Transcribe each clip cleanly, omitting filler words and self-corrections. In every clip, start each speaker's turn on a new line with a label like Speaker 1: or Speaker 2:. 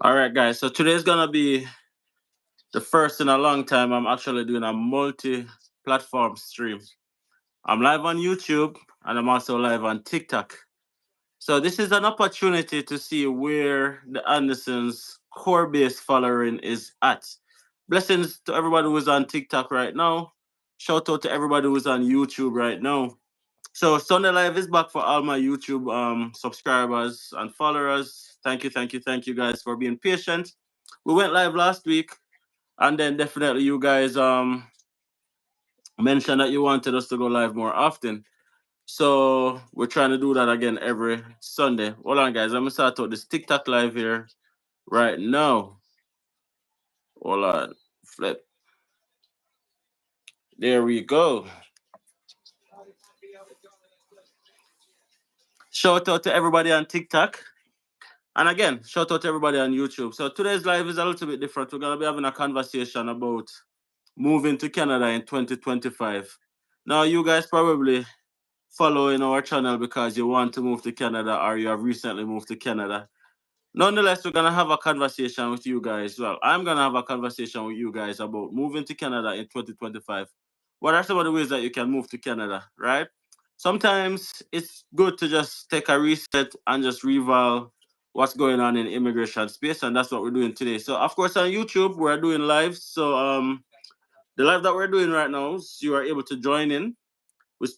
Speaker 1: All right, guys. So today's gonna be the first in a long time I'm actually doing a multi-platform stream. I'm live on YouTube and I'm also live on TikTok. So this is an opportunity to see where the Andersons' core base following is at. Blessings to everybody who's on TikTok right now. Shout out to everybody who's on YouTube right now. So Sunday Live is back for all my YouTube subscribers and followers. Thank you guys for being patient. We went live last week, and then definitely you guys mentioned that you wanted us to go live more often. So we're trying to do that again every Sunday. Hold on, guys. I'm gonna start out this TikTok live here right now. Hold on, flip. There we go. Shout out to everybody on TikTok. And again, shout out to everybody on YouTube. So today's live is a little bit different. We're gonna be having a conversation about moving to Canada in 2025. Now, you guys probably following our channel because you want to move to Canada or you have recently moved to Canada. Nonetheless, we're gonna have a conversation with you guys. Well, I'm gonna have a conversation with you guys about moving to Canada in 2025. What are some of the ways that you can move to Canada, right? Sometimes it's good to just take a reset and just reval what's going on in immigration space, and that's what we're doing today. So, of course, on YouTube we're doing live. So, the live that we're doing right now, you are able to join in.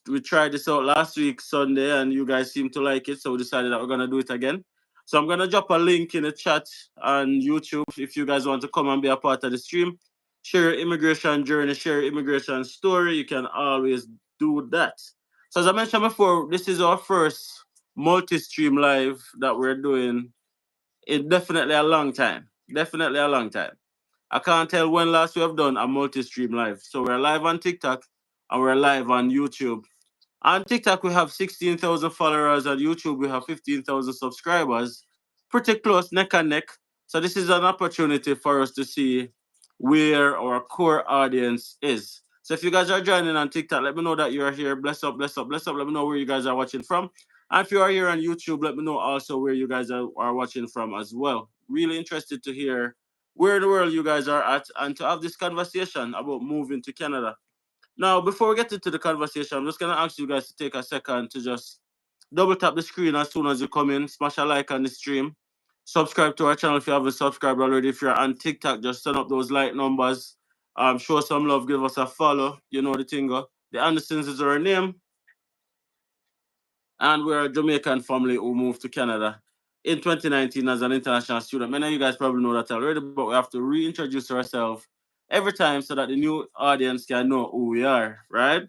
Speaker 1: We tried this out last week Sunday, and you guys seem to like it, so we decided that we're gonna do it again. So I'm gonna drop a link in the chat on YouTube if you guys want to come and be a part of the stream. Share your immigration journey, share your immigration story. You can always do that. So as I mentioned before, this is our first multi-stream live that we're doing in definitely a long time. Definitely a long time. I can't tell when last we have done a multi-stream live. So we're live on TikTok and we're live on YouTube. On TikTok, we have 16,000 followers. On YouTube, we have 15,000 subscribers. Pretty close, neck and neck. So this is an opportunity for us to see where our core audience is. So if you guys are joining on TikTok, let me know that you are here. Bless up, bless up, bless up. Let me know where you guys are watching from. And if you are here on YouTube, let me know also where you guys are watching from as well. Really interested to hear where in the world you guys are at and to have this conversation about moving to Canada. Now, before we get into the conversation, I'm just gonna ask you guys to take a second to just double tap the screen as soon as you come in, smash a like on the stream, subscribe to our channel if you haven't subscribed already. If you're on TikTok, just turn up those like numbers. Show some love, give us a follow. You know the thing. The Andersons is our name, and we're a Jamaican family who moved to Canada in 2019 as an international student. Many of you guys probably know that already, but we have to reintroduce ourselves every time so that the new audience can know who we are, right?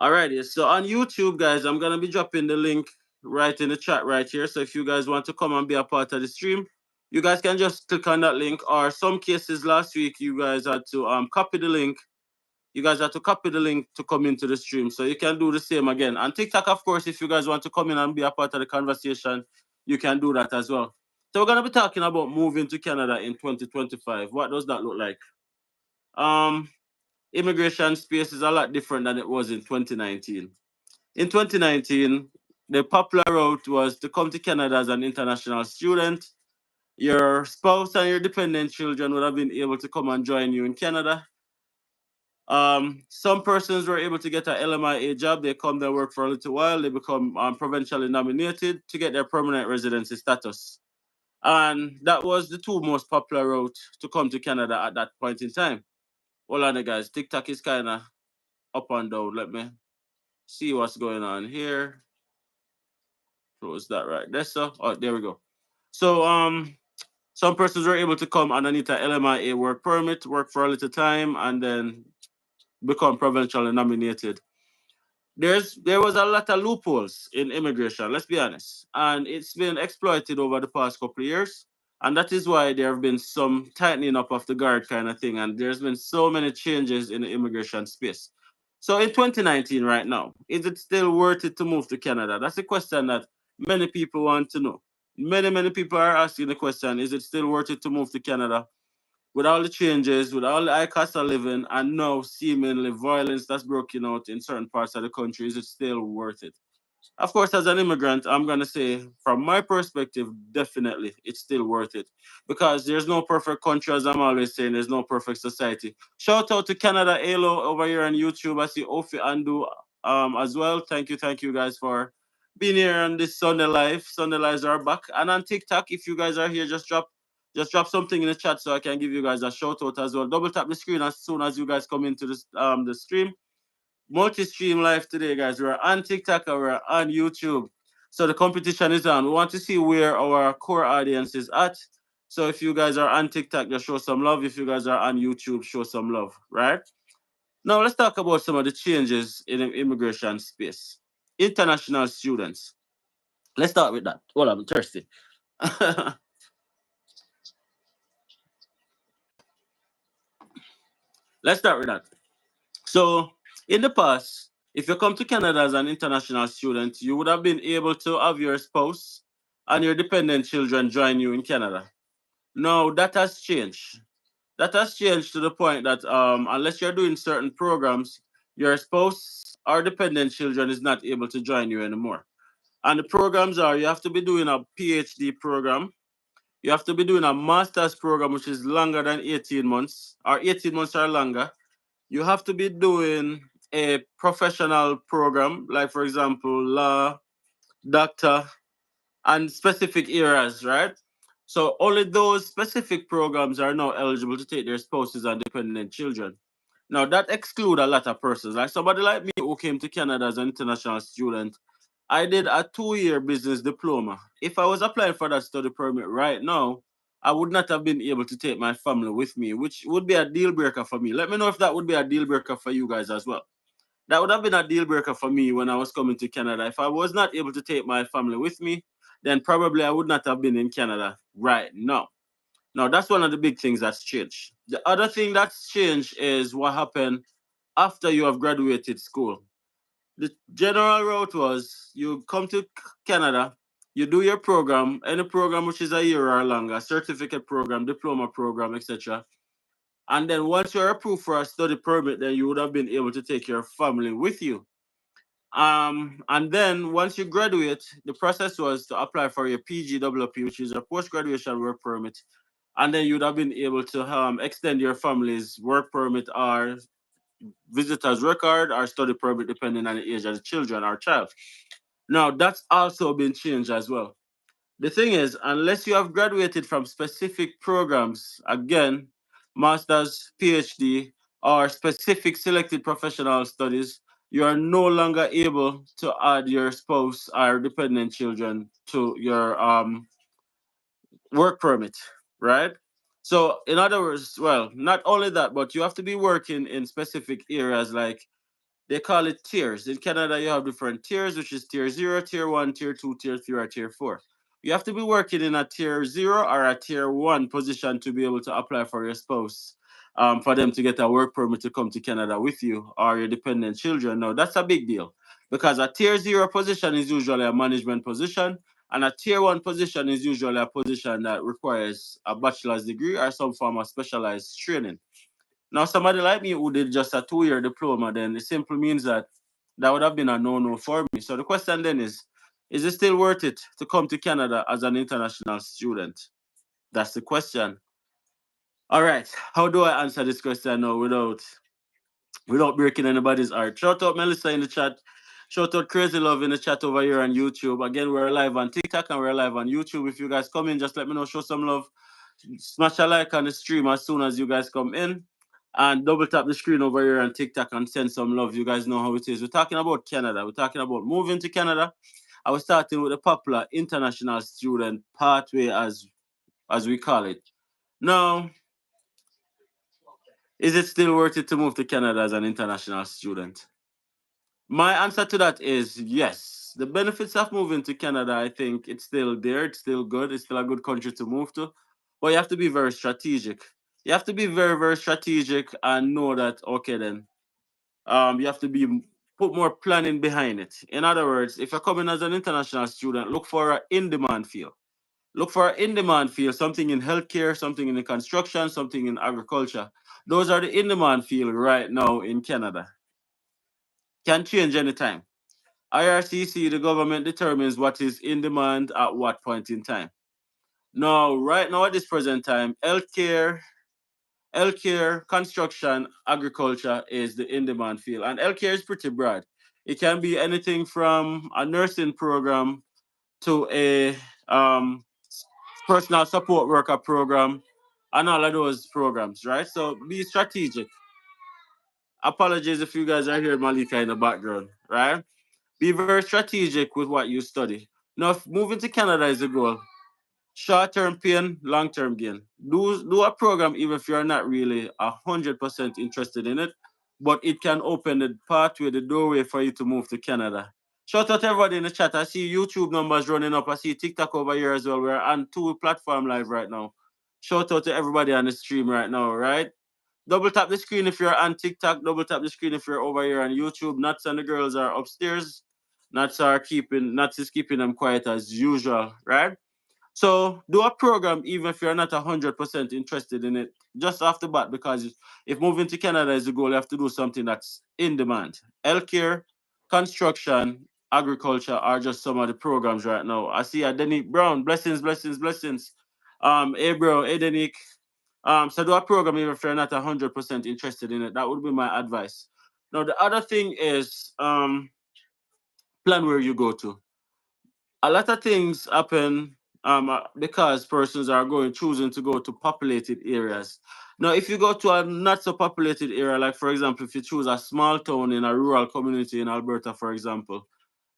Speaker 1: Alrighty, so on YouTube, guys, I'm gonna be dropping the link right in the chat right here. So if you guys want to come and be a part of the stream, you guys can just click on that link. Or some cases last week, you guys had to copy the link. You guys had to copy the link to come into the stream. So you can do the same again. On TikTok, of course, if you guys want to come in and be a part of the conversation, you can do that as well. So we're gonna be talking about moving to Canada in 2025. What does that look like? Um, Immigration space is a lot different than it was in 2019. In 2019, the popular route was to come to Canada as an international student. Your spouse and your dependent children would have been able to come and join you in Canada. Some persons were able to get an LMIA job. They come there, work for a little while. They become provincially nominated to get their permanent residency status. And that was the two most popular routes to come to Canada at that point in time. Hold on, guys. TikTok is kind of up and down. Let me see what's going on here. Close that right there. So, oh, there we go. So, some persons were able to come underneath a LMIA work permit, work for a little time, and then become provincially nominated. There was a lot of loopholes in immigration. Let's be honest, and it's been exploited over the past couple of years. And that is why there have been some tightening up of the guard kind of thing. And there's been so many changes in the immigration space. So in 2019, right now, is it still worth it to move to Canada? That's a question that many people want to know. Many people are asking the question, is it still worth it to move to Canada? With all the changes, with all the high cost of living, and now seemingly violence that's broken out in certain parts of the country, is it still worth it? Of course, as an immigrant, I'm gonna say, from my perspective, definitely it's still worth it because there's no perfect country, as I'm always saying. There's no perfect society. Shout out to Canada Alo over here on YouTube. I see Ofi Andu as well. Thank you guys for being here on this Sunday Live. Sunday Lives are back, and on TikTok, if you guys are here, just drop something in the chat so I can give you guys a shout out as well. Double tap the screen as soon as you guys come into this the stream. Multi-stream live today, guys. We're on TikTok and we're on YouTube. So the competition is on. We want to see where our core audience is at. So if you guys are on TikTok, just show some love. If you guys are on YouTube, show some love, right? Now let's talk about some of the changes in the immigration space. International students. Let's start with that. Well, I'm thirsty. Let's start with that. So in the past, if you come to Canada as an international student, you would have been able to have your spouse and your dependent children join you in Canada. Now that has changed. That has changed to the point that unless you're doing certain programs, your spouse or dependent children is not able to join you anymore. And the programs are you have to be doing a PhD program, you have to be doing a master's program, which is longer than 18 months, or 18 months or longer. You have to be doing a professional program, like for example, law, doctor, and specific areas, right? So only those specific programs are now eligible to take their spouses and dependent children. Now that exclude a lot of persons. Like somebody like me who came to Canada as an international student, I did a 2-year business diploma. If I was applying for that study permit right now, I would not have been able to take my family with me, which would be a deal breaker for me. Let me know if that would be a deal breaker for you guys as well. That would have been a deal breaker for me when I was coming to Canada. If I was not able to take my family with me, then probably I would not have been in Canada right now. Now, that's one of the big things that's changed. The other thing that's changed is what happened after you have graduated school. The general route was you come to Canada, you do your program, any program which is a year or longer, certificate program, diploma program, etc. And then once you're approved for a study permit, then you would have been able to take your family with you. And then once you graduate, the process was to apply for your PGWP, which is a post graduation work permit, and then you'd have been able to extend your family's work permit or visitor's record or study permit, depending on the age of the children or child. Now that's also been changed as well. The thing is, unless you have graduated from specific programs, again, master's, PhD, or specific selected professional studies, you are no longer able to add your spouse or dependent children to your work permit, right? So, in other words, well, not only that, but you have to be working in specific areas like they call it tiers. In Canada, you have different tiers, which is tier 0, tier 1, tier 2, tier 3, or tier 4. You have to be working in a tier 0 or a tier 1 position to be able to apply for your spouse, for them to get a work permit to come to Canada with you or your dependent children. Now, that's a big deal because a tier 0 position is usually a management position, and a tier 1 position is usually a position that requires a bachelor's degree or some form of specialized training. Now, somebody like me who did just a 2-year diploma, then it simply means that that would have been a no-no for me. So the question then is it still worth it to come to Canada as an international student? That's the question. All right. How do I answer this question now without breaking anybody's heart? Shout out Melissa in the chat. Shout out Crazy Love in the chat over here on YouTube. Again, we're live on TikTok and we're live on YouTube. If you guys come in, just let me know, show some love. Smash a like on the stream as soon as you guys come in. And double tap the screen over here on TikTok and send some love. You guys know how it is. We're talking about Canada. We're talking about moving to Canada. I was starting with the popular international student pathway as we call it. Now, is it still worth it to move to Canada as an international student? My answer to that is yes. The benefits of moving to Canada, I think it's still there. It's still good. It's still a good country to move to. But you have to be very strategic. You have to be very, very strategic and know that, okay, then you have to be put more planning behind it. In other words, if you're coming as an international student, look for an in-demand field. Look for an in-demand field, something in healthcare, something in the construction, something in agriculture. Those are the in-demand field right now in Canada. Can change anytime. IRCC, the government determines what is in demand at what point in time. Now, right now at this present time, healthcare, construction, agriculture is the in-demand field, and healthcare is pretty broad. It can be anything from a nursing program to a personal support worker program, and all of those programs, right? So be strategic. Apologies if you guys are hearing Malika in the background, right? Be very strategic with what you study. Now, if moving to Canada is the goal, short-term pain, long-term gain. Do a program even if you're not really 100% interested in it, but it can open the pathway, the doorway for you to move to Canada. Shout out to everybody in the chat. I see YouTube numbers running up. I see TikTok over here as well. We're on two platform live right now. Shout out to everybody on the stream right now, right? Double tap the screen if you're on TikTok. Double tap the screen if you're over here on YouTube. Nuts and the girls are upstairs. Nuts is keeping them quiet as usual, right? So do a program even if you're not 100% interested in it, just off the bat, because if moving to Canada is the goal, you have to do something that's in demand. Healthcare, construction, agriculture are just some of the programs right now. I see a Denick Brown, blessings, blessings, blessings. Hey bro, hey Denick. So do a program even if you're not 100% interested in it. That would be my advice. Now the other thing is plan where you go to. A lot of things happen because persons are going choosing to go to populated areas. Now, if you go to a not so populated area, like for example, if you choose a small town in a rural community in Alberta, for example,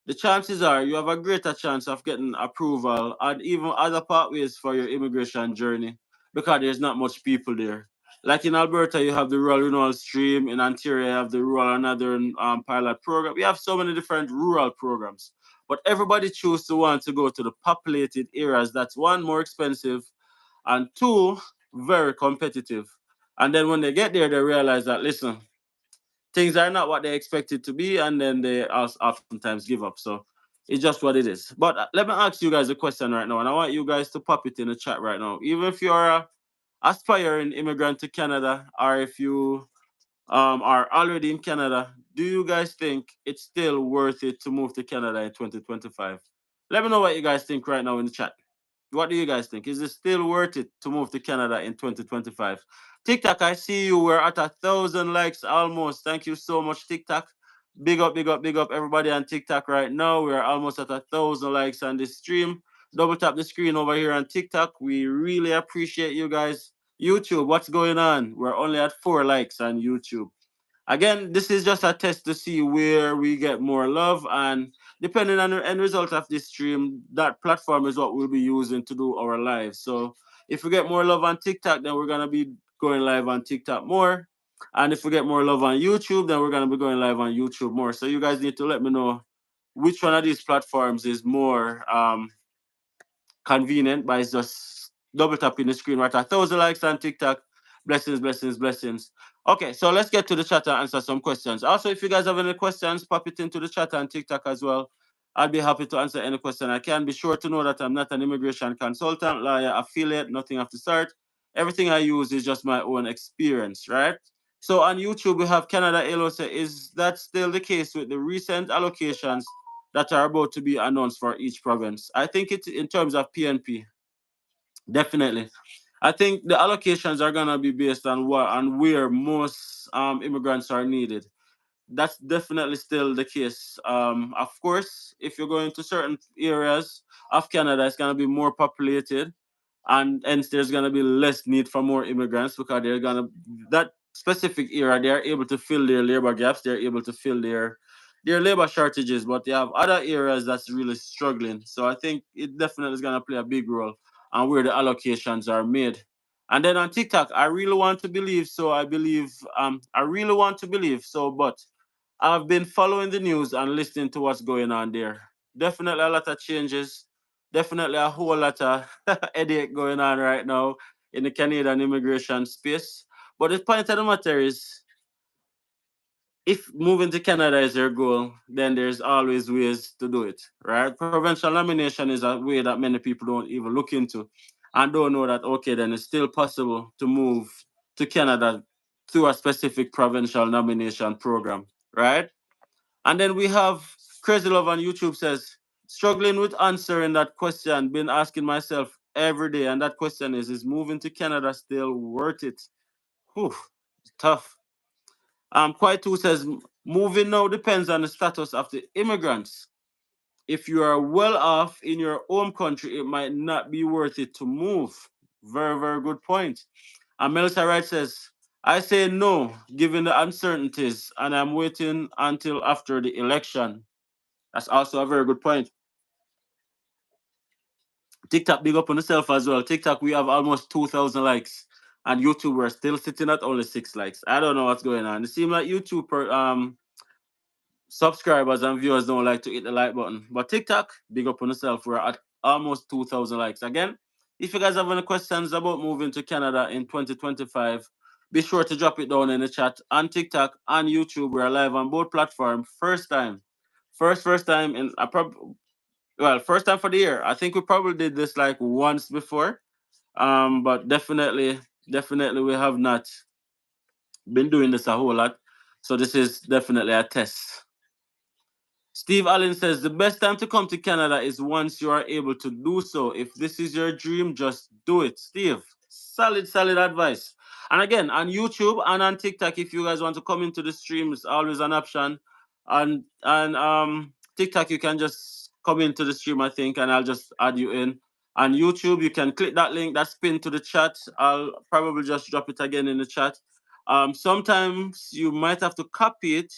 Speaker 1: the chances are you have a greater chance of getting approval and even other pathways for your immigration journey because there's not much people there. Like in Alberta, you have the Rural Renewal Stream. In Ontario, you have the Rural and Northern Pilot Program. We have so many different rural programs. But everybody chooses to want to go to the populated areas. That's one, more expensive, and two, very competitive. And then when they get there, they realize that, listen, things are not what they expect it to be, and then they oftentimes give up. So it's just what it is. But let me ask you guys a question right now, and I want you guys to pop it in the chat right now. Even if you're a aspiring immigrant to Canada, or if you are already in Canada, do you guys think it's still worth it to move to Canada in 2025? Let me know what you guys think right now in the chat. What do you guys think? Is it still worth it to move to Canada in 2025? TikTok, I see you. We're at 1,000 likes almost. Thank you so much, TikTok. Big up, big up, big up, everybody on TikTok right now. We're almost at 1,000 likes on this stream. Double tap the screen over here on TikTok. We really appreciate you guys. YouTube, what's going on? We're only at 4 likes on YouTube. Again, this is just a test to see where we get more love, and depending on the end result of this stream, that platform is what we'll be using to do our live. So if we get more love on TikTok, then we're gonna be going live on TikTok more. And if we get more love on YouTube, then we're gonna be going live on YouTube more. So you guys need to let me know which one of these platforms is more convenient by just double tapping the screen right at 1,000 likes on TikTok. Blessings, blessings, blessings. Okay, so let's get to the chat and answer some questions. Also, if you guys have any questions, pop it into the chat on TikTok as well. I'd be happy to answer any question I can. Be sure to know that I'm not an immigration consultant, lawyer, affiliate, nothing of the sort. Everything I use is just my own experience, right? So on YouTube, we have Canada LOC. Is that still the case with the recent allocations that are about to be announced for each province? I think it's in terms of PNP, definitely. I think the allocations are gonna be based on what and where most immigrants are needed. That's definitely still the case. Of course, if you're going to certain areas of Canada, it's gonna be more populated, and hence there's gonna be less need for more immigrants because they're gonna that specific area they're able to fill their labor gaps, they're able to fill their labor shortages, but they have other areas that's really struggling. So I think it definitely is gonna play a big role on where the allocations are made. And then on TikTok, I really want to believe, so I really want to believe, so but I've been following the news and listening to what's going on there. Definitely a lot of changes. Definitely a whole lot of headache going on right now in the Canadian immigration space. But the point of the matter is, if moving to Canada is your goal, then there's always ways to do it, right? Provincial nomination is a way that many people don't even look into and don't know that, okay, then it's still possible to move to Canada through a specific provincial nomination program, right? And then we have Crazy Love on YouTube says, struggling with answering that question, been asking myself every day. And that question is moving to Canada still worth it? Whew, tough. Quite Two says, moving now depends on the status of the immigrants. If you are well off in your home country, it might not be worth it to move. Very, very good point. And Melissa Wright says, I say no, given the uncertainties, and I'm waiting until after the election. That's also a very good point. TikTok, big up on yourself as well. TikTok, we have almost 2,000 likes. And YouTube, we're still sitting at only 6 likes. I don't know what's going on. It seems like YouTube subscribers and viewers don't like to hit the like button. But TikTok, big up on yourself. We're at almost 2,000 likes. Again, if you guys have any questions about moving to Canada in 2025, be sure to drop it down in the chat. On TikTok and YouTube, we're live on both platforms. First time. First time in first time for the year. I think we probably did this like once before. But definitely we have not been doing this a whole lot. So this is definitely a test. Steve Allen says the best time to come to Canada is once you are able to do so. If this is your dream, just do it. Steve, solid advice. And again, on YouTube and on TikTok, if you guys want to come into the stream, it's always an option. And TikTok, you can just come into the stream, I think, and I'll just add you in. On YouTube, you can click that link that's pinned to the chat. I'll probably just drop it again in the chat. Sometimes you might have to copy it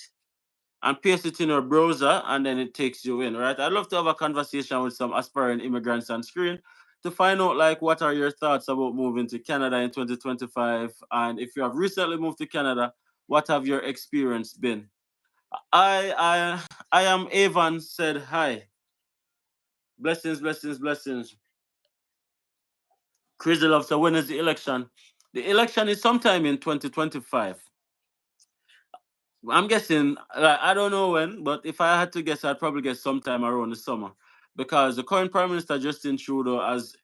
Speaker 1: and paste it in your browser, and then it takes you in, right? I'd love to have a conversation with some aspiring immigrants on screen to find out like what are your thoughts about moving to Canada in 2025, and if you have recently moved to Canada, what have your experience been? I am Avon said hi. Blessings. Crazy love. So when is the election? The election is sometime in 2025. I'm guessing, like, I don't know when, but if I had to guess, I'd probably guess sometime around the summer, because the current Prime Minister Justin Trudeau has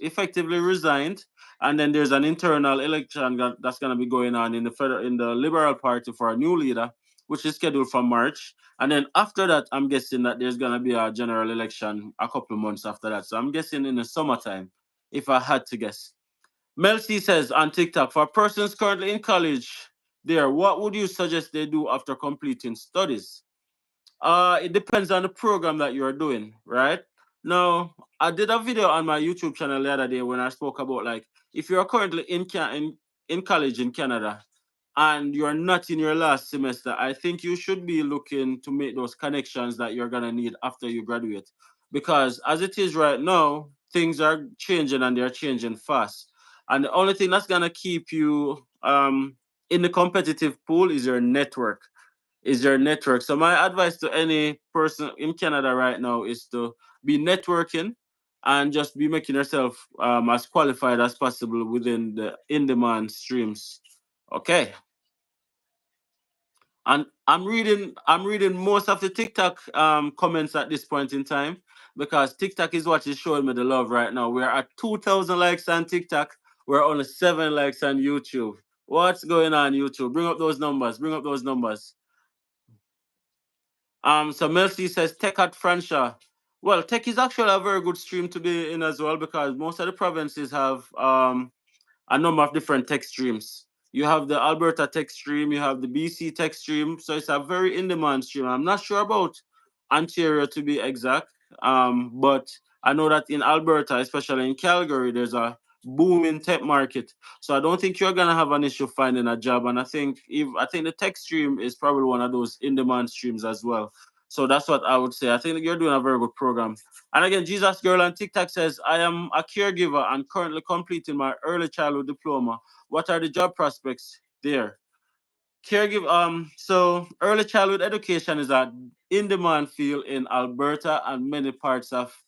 Speaker 1: effectively resigned, and then there's an internal election that's going to be going on in the Liberal Party for a new leader, which is scheduled for March, and then after that, I'm guessing that there's going to be a general election a couple of months after that. So I'm guessing in the summertime, if I had to guess. Mel C says on TikTok, for persons currently in college, there, what would you suggest they do after completing studies? It depends on the program that you're doing, right? Now, I did a video on my YouTube channel the other day when I spoke about like if you're currently in college in Canada and you're not in your last semester, I think you should be looking to make those connections that you're gonna need after you graduate. Because as it is right now, things are changing and they're changing fast. And the only thing that's gonna keep you in the competitive pool is your network. So my advice to any person in Canada right now is to be networking and just be making yourself as qualified as possible within the in-demand streams. Okay. And I'm reading most of the TikTok comments at this point in time, because TikTok is what is showing me the love right now. We're at 2,000 likes on TikTok. We're only 7 likes on YouTube. What's going on, YouTube? Bring up those numbers. Bring up those numbers. So Melcy says Tech at Francia. Well, Tech is actually a very good stream to be in as well, because most of the provinces have a number of different tech streams. You have the Alberta tech stream, you have the BC tech stream. So it's a very in-demand stream. I'm not sure about Ontario to be exact, but I know that in Alberta, especially in Calgary, there's a booming tech market. So I don't think you're gonna have an issue finding a job. And I think the tech stream is probably one of those in-demand streams as well. So that's what I would say. I think you're doing a very good program. And again, Jesus Girl on TikTok says, I am a caregiver and currently completing my early childhood diploma. What are the job prospects there? Caregiver, so early childhood education is a in-demand field in Alberta and many parts of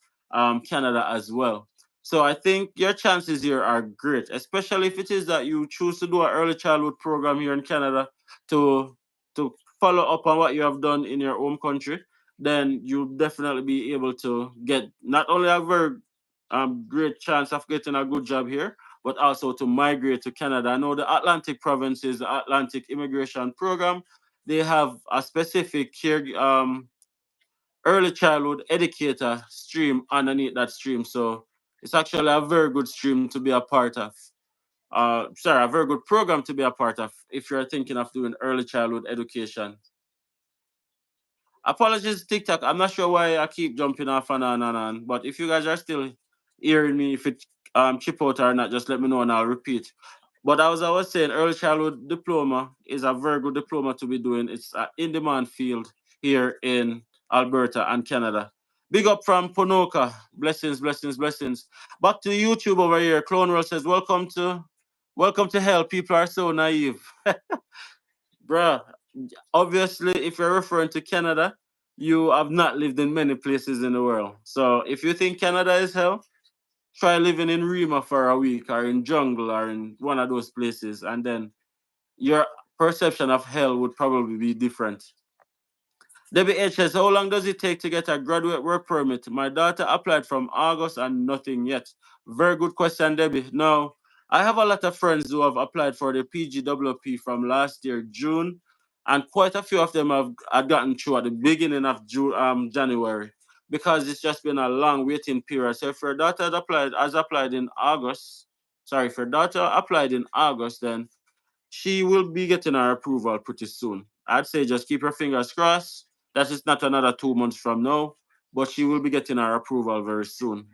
Speaker 1: Canada as well. So I think your chances here are great, especially if it is that you choose to do an early childhood program here in Canada to to follow up on what you have done in your home country. Then you'll definitely be able to get not only a very great chance of getting a good job here, but also to migrate to Canada. I know the Atlantic provinces, the Atlantic Immigration Program, they have a specific early childhood educator stream underneath that stream. So it's actually a very good stream to be a part of. Sorry, a very good program to be a part of if you're thinking of doing early childhood education. Apologies, TikTok. I'm not sure why I keep jumping off and on and on. But if you guys are still hearing me, if it chip out or not, just let me know and I'll repeat. But as I was saying, early childhood diploma is a very good diploma to be doing. It's an in-demand field here in Alberta and Canada. Big up from Ponoka. Blessings, blessings, blessings. Back to YouTube over here. Clone World says, welcome to hell. People are so naive. Bruh, obviously, if you're referring to Canada, you have not lived in many places in the world. So if you think Canada is hell, try living in Rima for a week or in jungle or in one of those places, and then your perception of hell would probably be different. Debbie H says, how long does it take to get a graduate work permit? My daughter applied from August and nothing yet. Very good question, Debbie. Now, I have a lot of friends who have applied for the PGWP from last year, June, and quite a few of them have gotten through at the beginning of January because it's just been a long waiting period. So if your daughter has applied in August, sorry, if your daughter applied in August, then she will be getting her approval pretty soon. I'd say just keep your fingers crossed that it's not another 2 months from now, but she will be getting her approval very soon.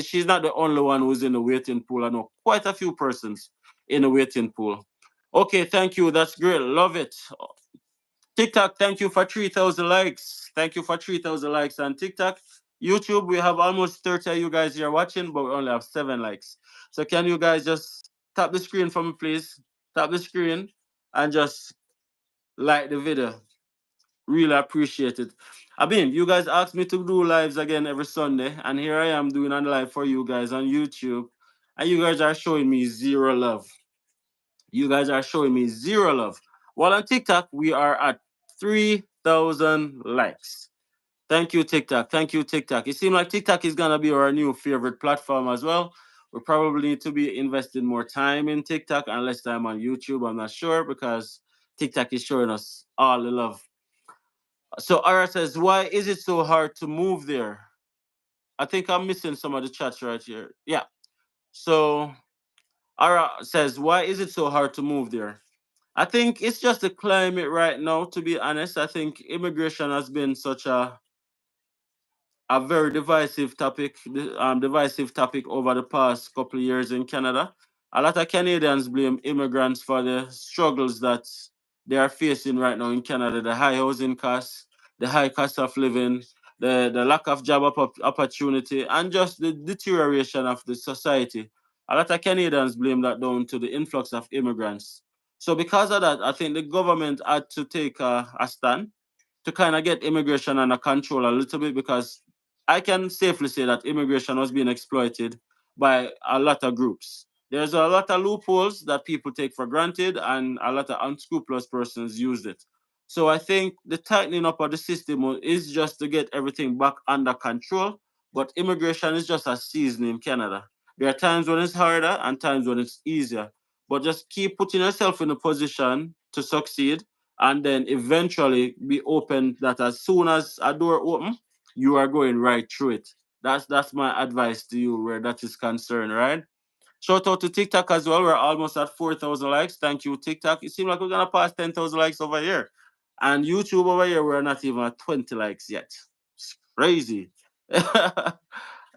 Speaker 1: She's not the only one who's in the waiting pool. I know quite a few persons in the waiting pool. Okay, thank you. That's great. Love it. TikTok, thank you for 3,000 likes. Thank you for 3,000 likes on TikTok. YouTube, we have almost 30 of you guys here watching, but we only have 7 likes. So can you guys just tap the screen for me, please? Tap the screen and just like the video. Really appreciate it. I mean, you guys asked me to do lives again every Sunday, and here I am doing a live for you guys on YouTube, and you guys are showing me zero love. You guys are showing me zero love. While on TikTok, we are at 3,000 likes. Thank you, TikTok. Thank you, TikTok. It seems like TikTok is gonna be our new favorite platform as well. We probably need to be investing more time in TikTok and less time on YouTube. I'm not sure because TikTok is showing us all the love. So Ara says, why is it so hard to move there? I think I'm missing some of the chats right here. Yeah. So Ara says, why is it so hard to move there? I think it's just the climate right now, to be honest. I think immigration has been such a very divisive topic over the past couple of years in Canada. A lot of Canadians blame immigrants for the struggles that they are facing right now in Canada, the high housing costs, the high cost of living, the lack of job opportunity, and just the deterioration of the society. A lot of Canadians blame that down to the influx of immigrants. So because of that, I think the government had to take a stand to kind of get immigration under control a little bit because I can safely say that immigration was being exploited by a lot of groups. There's a lot of loopholes that people take for granted, and a lot of unscrupulous persons use it. So I think the tightening up of the system is just to get everything back under control. But immigration is just a season in Canada. There are times when it's harder and times when it's easier. But just keep putting yourself in a position to succeed and then eventually be open that as soon as a door open, you are going right through it. That's my advice to you where that is concerned, right? Shout out to TikTok as well. We're almost at 4,000 likes. Thank you, TikTok. It seems like we're gonna pass 10,000 likes over here. And YouTube over here, we're not even at 20 likes yet. It's crazy.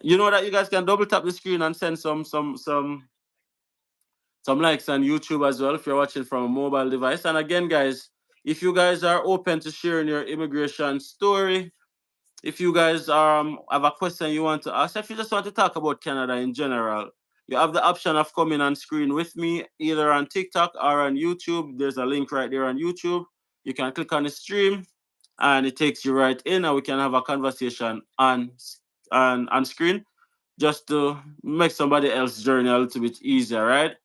Speaker 1: You know that you guys can double tap the screen and send some likes on YouTube as well if you're watching from a mobile device. And again, guys, if you guys are open to sharing your immigration story, if you guys have a question you want to ask, if you just want to talk about Canada in general, you have the option of coming on screen with me either on TikTok or on YouTube. There's a link right there on YouTube. You can click on the stream and it takes you right in and we can have a conversation on screen just to make somebody else's journey a little bit easier, right?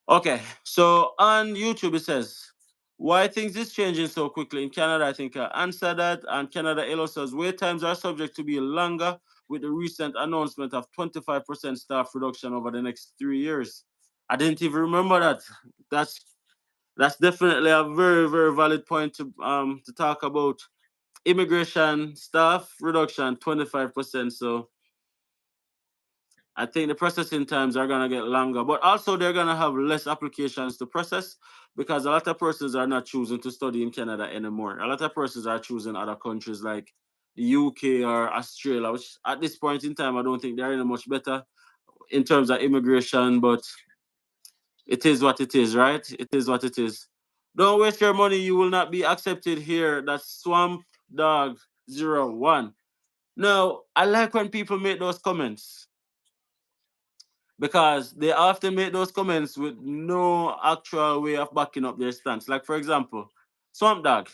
Speaker 1: Okay, so on YouTube it says, why things is changing so quickly in Canada? I think I answered that. And Canada Elo says, wait times are subject to be longer with the recent announcement of 25% staff reduction over the next 3 years. I didn't even remember that. That's that's definitely a very, very valid point to talk about immigration staff reduction 25%. So I think the processing times are gonna get longer, but also they're gonna have less applications to process because a lot of persons are not choosing to study in Canada anymore. A lot of persons are choosing other countries like the UK or Australia, which at this point in time I don't think they're any much better in terms of immigration, but it is what it is, right? It is what it is. Don't waste your money, you will not be accepted here. That's Swamp Dog 01. No, I like when people make those comments because they often make those comments with no actual way of backing up their stance. Like, for example, Swamp Dog,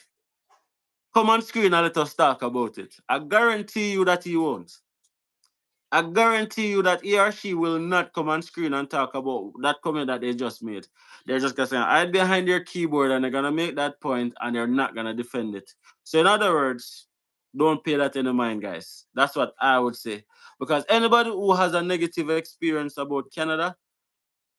Speaker 1: come on screen and let us talk about it. I guarantee you that he won't. I guarantee you that he or she will not come on screen and talk about that comment that they just made. They're just gonna say, hide behind their keyboard and they're gonna make that point and they're not gonna defend it. So, in other words, don't pay that any mind, guys. That's what I would say. Because anybody who has a negative experience about Canada,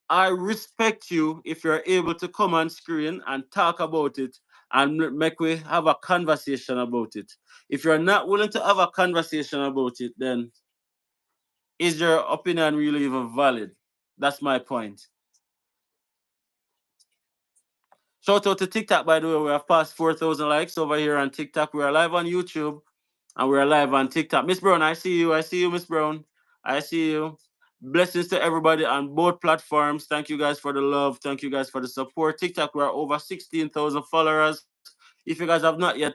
Speaker 1: I respect you if you're able to come on screen and talk about it and make we have a conversation about it. If you're not willing to have a conversation about it, then is your opinion really even valid? That's my point. Shout out to TikTok, by the way. We have passed 4,000 likes over here on TikTok. We are live on YouTube and we're live on TikTok. Miss Brown, I see you. I see you, Miss Brown. I see you. Blessings to everybody on both platforms. Thank you guys for the love. Thank you guys for the support. TikTok, we're over 16,000 followers. If you guys have not yet,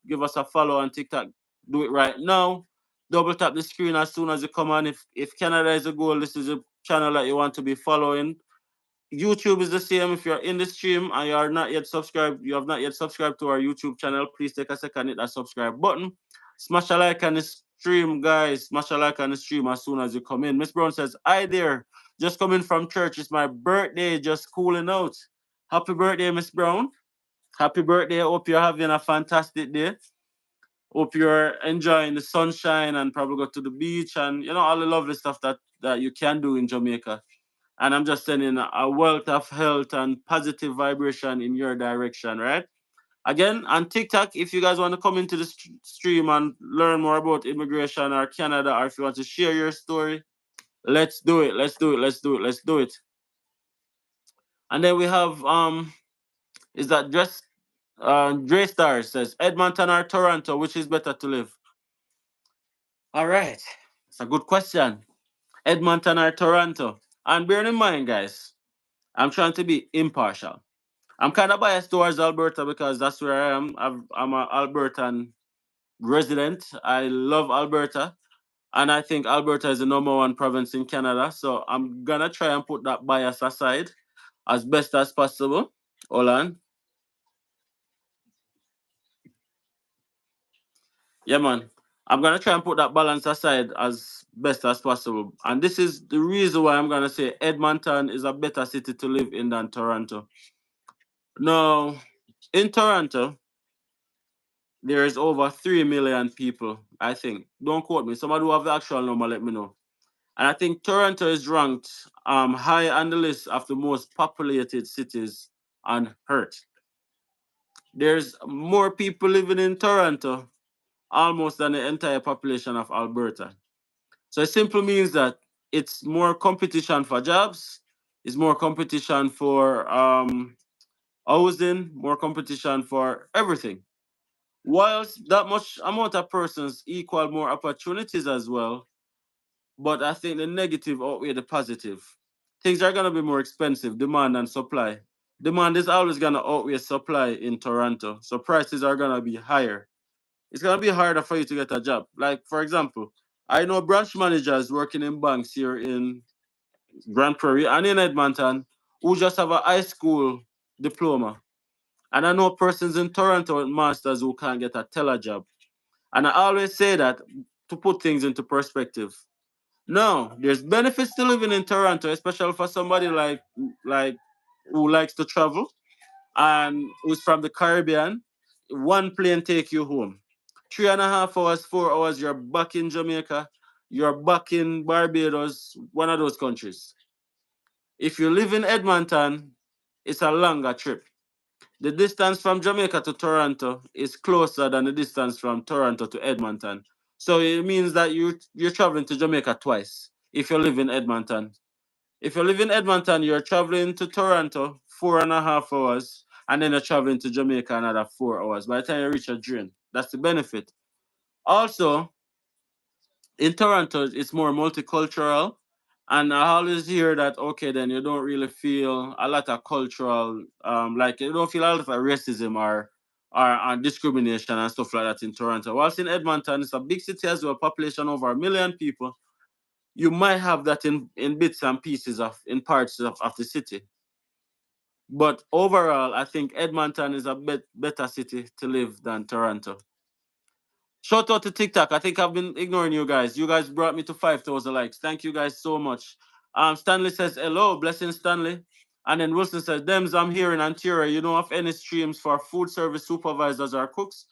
Speaker 1: give us a follow on TikTok. Do it right now. Double tap the screen as soon as you come on. If Canada is a goal, this is a channel that you want to be following. YouTube is the same. If you're in the stream and you are not yet subscribed, you have not yet subscribed to our YouTube channel, please take a second, hit that subscribe button. Smash a like on the stream, guys. Smash a like on the stream as soon as you come in. Miss Brown says, hi there. Just coming from church. It's my birthday, just cooling out. Happy birthday, Miss Brown. Happy birthday. Hope you're having a fantastic day. Hope you're enjoying the sunshine and probably go to the beach and all the lovely stuff that you can do in Jamaica. And I'm just sending a wealth of health and positive vibration in your direction, right? Again, on TikTok, if you guys want to come into the stream and learn more about immigration or Canada, or if you want to share your story, let's do it. Let's do it. Let's do it. Let's do it. And then we have is that just Dre Star says Edmonton or Toronto, which is better to live? All right. It's a good question. Edmonton or Toronto? And bear in mind, guys, I'm trying to be impartial. I'm kind of biased towards Alberta because that's where I am. I'm an Albertan resident. I love Alberta. And I think Alberta is the number one province in Canada. So I'm going to try and put that bias aside as best as possible. Hold on. Yeah, man. I'm going to try and put that balance aside as best as possible. And this is the reason why I'm going to say Edmonton is a better city to live in than Toronto. Now, in Toronto, there's over 3 million people, I think. Don't quote me. Somebody who have the actual number, let me know. And I think Toronto is ranked high on the list of the most populated cities on Earth. There's more people living in Toronto almost than the entire population of Alberta. So it simply means that it's more competition for jobs, it's more competition for housing, more competition for everything. Whilst that much amount of persons equal more opportunities as well, but I think the negative outweigh the positive. Things are gonna be more expensive, demand and supply. Demand is always gonna outweigh supply in Toronto, so prices are gonna be higher. It's gonna be harder for you to get a job. Like for example, I know branch managers working in banks here in Grand Prairie and in Edmonton who just have a high school diploma. And I know persons in Toronto with masters who can't get a teller job. And I always say that to put things into perspective. No, there's benefits to living in Toronto, especially for somebody like who likes to travel and who's from the Caribbean. One plane take you home. 3.5 hours, 4 hours, you're back in Jamaica, you're back in Barbados, one of those countries. If you live in Edmonton, it's a longer trip. The distance from Jamaica to Toronto is closer than the distance from Toronto to Edmonton. So it means that you're traveling to Jamaica twice if you live in Edmonton. If you live in Edmonton, you're traveling to Toronto 4.5 hours, and then you're traveling to Jamaica another 4 hours. By the time you reach your drain, that's the benefit. Also, in Toronto, it's more multicultural. And I always hear that, okay, then you don't really feel a lot of cultural, like you don't feel a lot of racism or discrimination and stuff like that in Toronto. Whilst in Edmonton, it's a big city as well, population over 1 million people. You might have that in bits and pieces in parts of the city. But overall, I think Edmonton is a better city to live than Toronto. Shout out to TikTok. I think I've been ignoring you guys. You guys brought me to 5,000 likes. Thank you guys so much. Stanley says hello, blessing Stanley. And then Wilson says, Dems, I'm here in Ontario. You know of any streams for food service supervisors or cooks?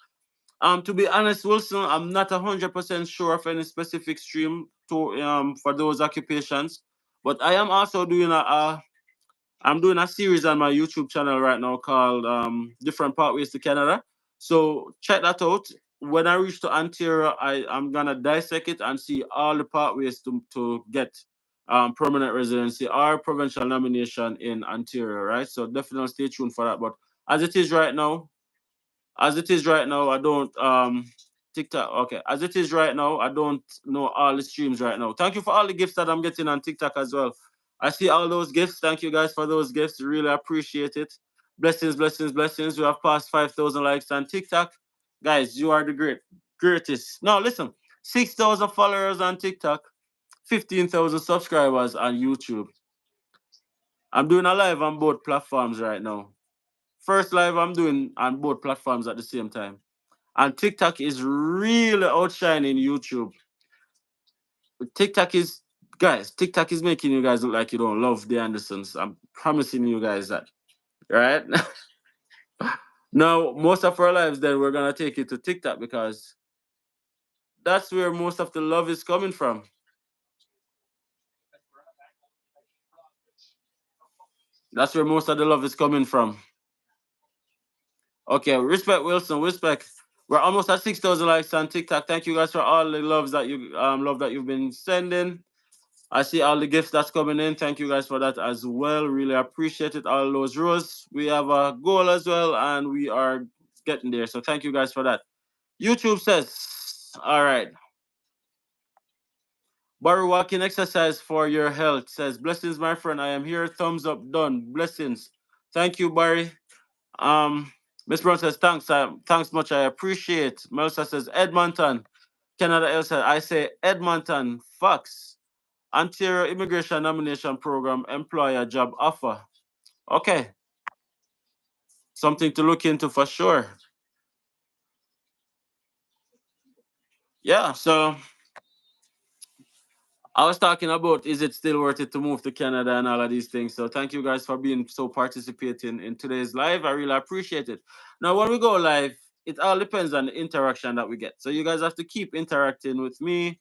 Speaker 1: To be honest, Wilson, I'm not 100% sure of any specific stream to for those occupations. But I am also doing I'm doing a series on my YouTube channel right now called Different Pathways to Canada. So check that out. When I reach to Ontario, I'm gonna dissect it and see all the pathways to get permanent residency or provincial nomination in Ontario, right? So definitely stay tuned for that. But as it is right now, I don't TikTok. Okay, as it is right now, I don't know all the streams right now. Thank you for all the gifts that I'm getting on TikTok as well. I see all those gifts. Thank you guys for those gifts. Really appreciate it. Blessings, blessings, blessings. We have passed 5,000 likes on TikTok. Guys, you are the greatest. Now listen, 6,000 followers on TikTok, 15,000 subscribers on YouTube. I'm doing a live on both platforms right now. First live I'm doing on both platforms at the same time. And TikTok is really outshining YouTube. TikTok is, guys, TikTok is making you guys look like you don't love the Andersons. I'm promising you guys that. Right? Now, most of our lives, then we're gonna take it to TikTok because that's where most of the love is coming from. That's where most of the love is coming from. Okay, respect Wilson, respect. We're almost at 6,000 likes on TikTok. Thank you guys for all the love that you've been sending. I see all the gifts that's coming in. Thank you guys for that as well. Really appreciate it. All those rows. We have a goal as well, and we are getting there. So thank you guys for that. YouTube says, all right. Barry walking exercise for your health says, blessings, my friend. I am here. Thumbs up, done. Blessings. Thank you, Barry. Um, Miss Brown says, thanks. Thanks much. I appreciate. Melissa says, Edmonton. Canada Elsa. I say Edmonton. Fox. Ontario Immigration Nomination Program employer job offer. Okay. Something to look into for sure. Yeah, so I was talking about is it still worth it to move to Canada and all of these things. So thank you guys for being so participating in today's live. I really appreciate it. Now, when we go live, it all depends on the interaction that we get. So you guys have to keep interacting with me.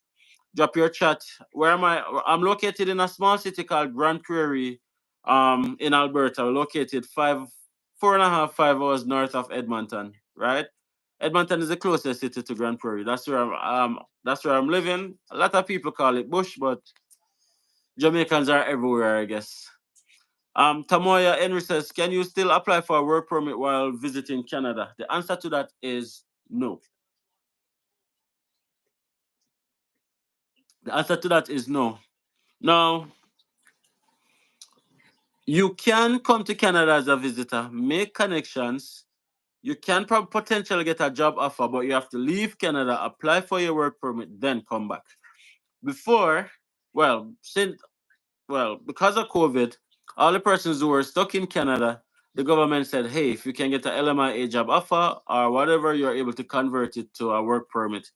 Speaker 1: Drop your chat. Where am I? I'm located in a small city called Grand Prairie, in Alberta. We're located 4.5, 5 hours north of Edmonton, right? Edmonton is the closest city to Grand Prairie. That's where I'm living. A lot of people call it bush, but Jamaicans are everywhere, I guess. Tamoya Henry says, can you still apply for a work permit while visiting Canada? The answer to that is no. The answer to that is no. Now, you can come to Canada as a visitor, make connections. You can potentially get a job offer, but you have to leave Canada, apply for your work permit, then come back. Before, well, because of COVID, all the persons who were stuck in Canada, the government said, hey, if you can get a LMIA job offer or whatever, you're able to convert it to a work permit.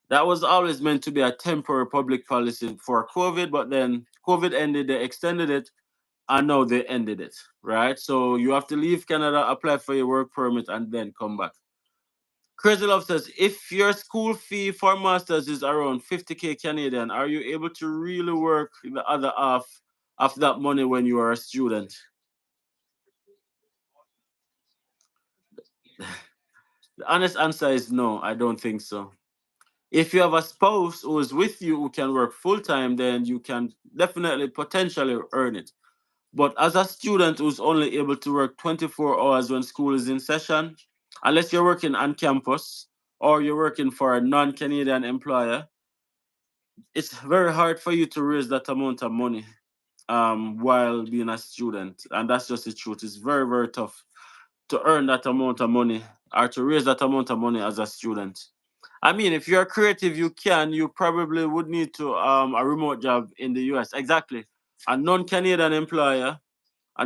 Speaker 1: That was always meant to be a temporary public policy for COVID, but then COVID ended, they extended it, and now they ended it, right? So you have to leave Canada, apply for your work permit, and then come back. Crazy Love says, if your school fee for masters is around 50K Canadian, are you able to really work the other half of that money when you are a student? The honest answer is no, I don't think so. If you have a spouse who is with you who can work full time, then you can definitely potentially earn it. But as a student who's only able to work 24 hours when school is in session, unless you're working on campus or you're working for a non Canadian employer, it's very hard for you to raise that amount of money while being a student. And that's just the truth. It's very, very tough to earn that amount of money or to raise that amount of money as a student. I mean, if you're creative, you probably would need to a remote job in the US. Exactly. A non-Canadian employer, a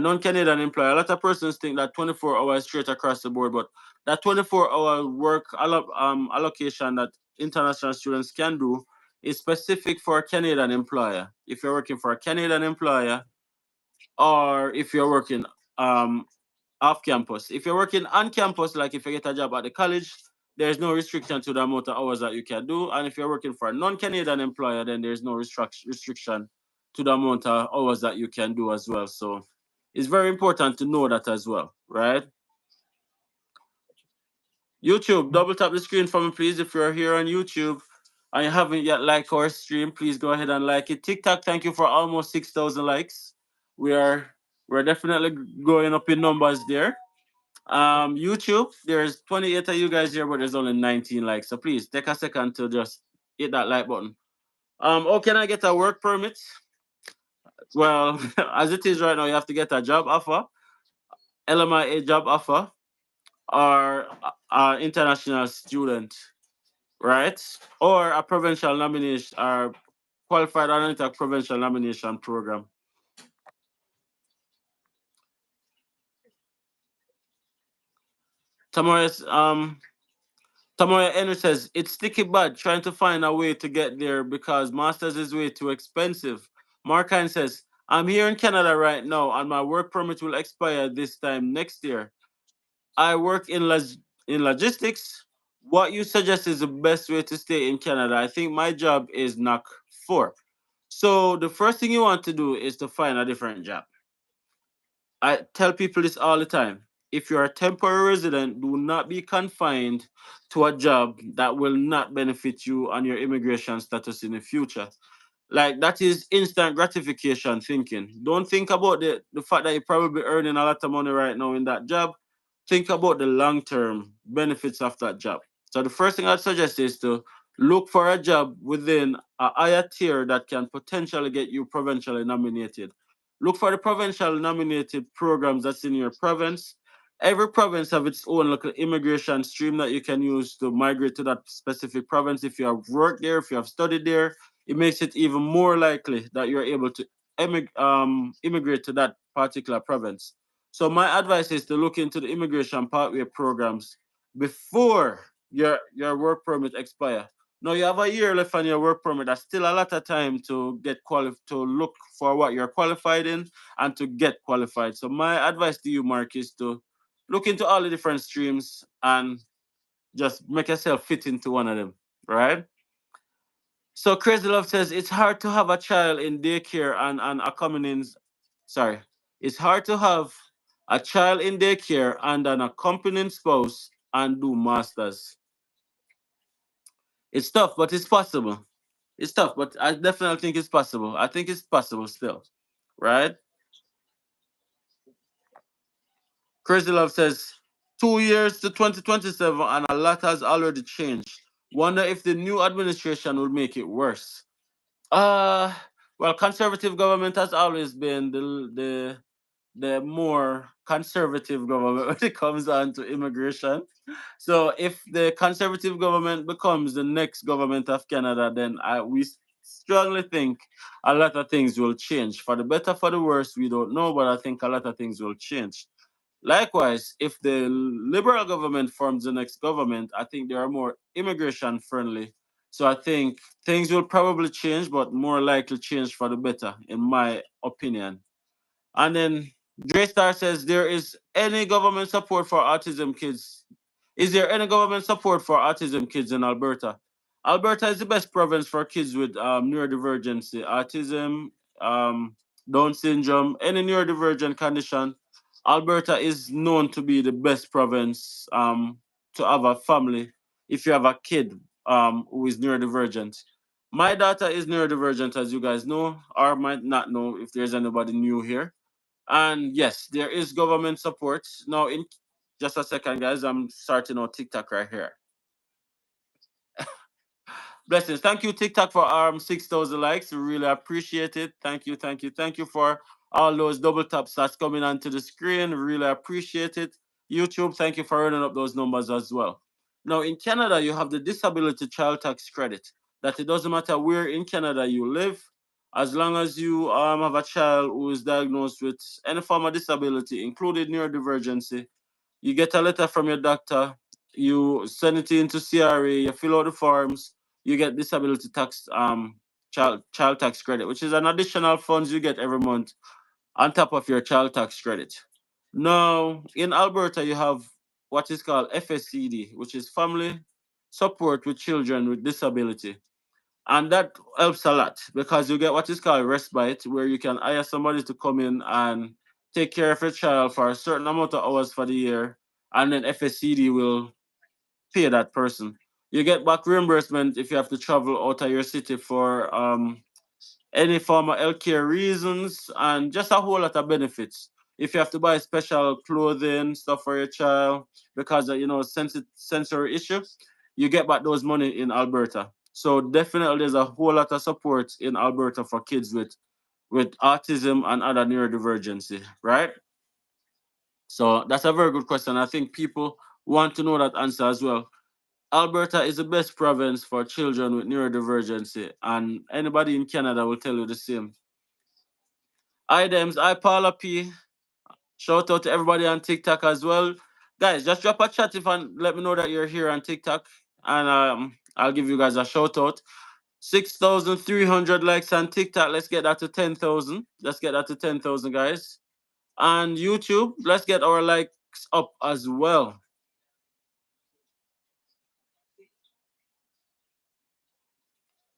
Speaker 1: lot of persons think that 24 hours straight across the board, but that 24-hour work allocation that international students can do is specific for a Canadian employer. If you're working for a Canadian employer, or if you're working um, off campus. If you're working on campus, like if you get a job at the college, there's no restriction to the amount of hours that you can do. And if you're working for a non-Canadian employer, then there's no restriction to the amount of hours that you can do as well. So it's very important to know that as well, right? YouTube, double tap the screen for me, please. If you're here on YouTube and you haven't yet liked our stream, please go ahead and like it. TikTok, thank you for almost 6,000 likes. We are we're definitely going up in numbers there. YouTube, there's 28 of you guys here, but there's only 19 likes. So please take a second to just hit that like button. Oh, can I get a work permit? Well, as it is right now, you have to get a job offer, LMIA job offer, or international student, right? Or a provincial nomination or qualified analytic provincial nomination program. Tomorrow's Tamoya Henry says it's sticky bad trying to find a way to get there because masters is way too expensive. Markine says I'm here in Canada right now and my work permit will expire this time next year. I work in logistics. What you suggest is the best way to stay in Canada? I think my job is knock four. So the first thing you want to do is to find a different job. I tell people this all the time. If you're a temporary resident, do not be confined to a job that will not benefit you and your immigration status in the future. Like that is instant gratification thinking. Don't think about the fact that you're probably earning a lot of money right now in that job. Think about the long term benefits of that job. So the first thing I'd suggest is to look for a job within a higher tier that can potentially get you provincially nominated. Look for the provincial nominated programs that's in your province. Every province have its own local immigration stream that you can use to migrate to that specific province. If you have worked there, if you have studied there, it makes it even more likely that you're able to immigrate to that particular province. So my advice is to look into the immigration pathway programs before your work permit expire. Now you have a year left on your work permit. That's still a lot of time to to look for what you're qualified in and to get qualified. So my advice to you, Mark, is to look into all the different streams and just make yourself fit into one of them, right? So Crazy Love says it's hard to have a child in daycare and accompanying. Sorry, it's hard to have a child in daycare and an accompanying spouse and do masters. It's tough, but it's possible. It's tough, but I definitely think it's possible. I think it's possible still, right? Crazy Love says 2 years to 2027 and a lot has already changed. Wonder if the new administration will make it worse. Uh, well, conservative government has always been the more conservative government when it comes on to immigration. So if the conservative government becomes the next government of Canada, then we strongly think a lot of things will change. For the better, for the worse, we don't know, but I think a lot of things will change. Likewise, if the Liberal government forms the next government, I think they are more immigration friendly. So I think things will probably change, but more likely change for the better, in my opinion. And then Dre Star says there is any government support for autism kids. Is there any government support for autism kids in Alberta? Alberta is the best province for kids with neurodivergency, autism, um, Down syndrome, any neurodivergent condition. Alberta is known to be the best province. to have a family if you have a kid who is neurodivergent. My daughter is neurodivergent, as you guys know, or might not know if there's anybody new here. And yes, there is government support. Now, in just a second, guys, I'm starting on TikTok right here. Blessings. Thank you, TikTok, for 6,000 likes. We really appreciate it. Thank you, thank you, thank you for all those double taps that's coming onto the screen. Really appreciate it. YouTube, thank you for running up those numbers as well. Now, in Canada, you have the disability child tax credit. That it doesn't matter where in Canada you live, as long as you have a child who is diagnosed with any form of disability, including neurodivergency, you get a letter from your doctor, you send it into CRA, you fill out the forms, you get disability tax child tax credit, which is an additional funds you get every month on top of your child tax credit. Now, in Alberta, you have what is called FSCD, which is Family Support with Children with Disability. And that helps a lot because you get what is called respite, where you can hire somebody to come in and take care of your child for a certain amount of hours for the year, and then FSCD will pay that person. You get back reimbursement if you have to travel out of your city for any form of healthcare reasons, and just a whole lot of benefits. If you have to buy special clothing, stuff for your child because of sensory issue, you get back those money in Alberta. So definitely there's a whole lot of support in Alberta for kids with autism and other neurodivergency, right? So that's a very good question. I think people want to know that answer as well. Alberta is the best province for children with neurodivergency, and anybody in Canada will tell you the same. Items, I Paula P. Shout out to everybody on TikTok as well. Guys, just drop a chat if and let me know that you're here on TikTok. And I'll give you guys a shout out. 6,300 likes on TikTok. Let's get that to 10,000. Let's get that to 10,000, guys. And YouTube, let's get our likes up as well.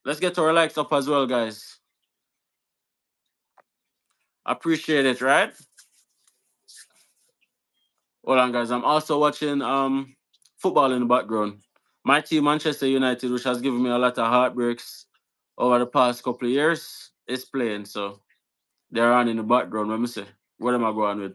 Speaker 1: Let's get our likes up as well, guys. Appreciate it, right? Hold on, guys. I'm also watching football in the background. My team, Manchester United, which has given me a lot of heartbreaks over the past couple of years, is playing. So they're on in the background. Let me see. What am I going with?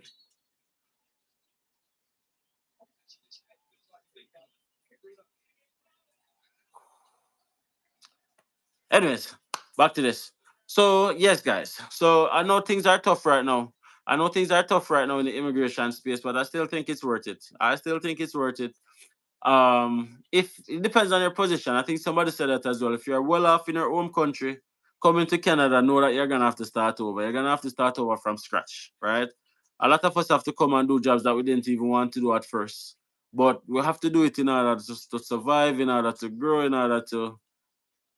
Speaker 1: Anyways, back to this. So yes, guys. So I know things are tough right now. I know things are tough right now in the immigration space, but I still think it's worth it. I still think it's worth it. If it depends on your position. I think somebody said that as well. If you're well off in your home country, coming to Canada, know that you're gonna have to start over. You're gonna have to start over from scratch, right? A lot of us have to come and do jobs that we didn't even want to do at first, but we have to do it in order to survive, in order to grow, in order to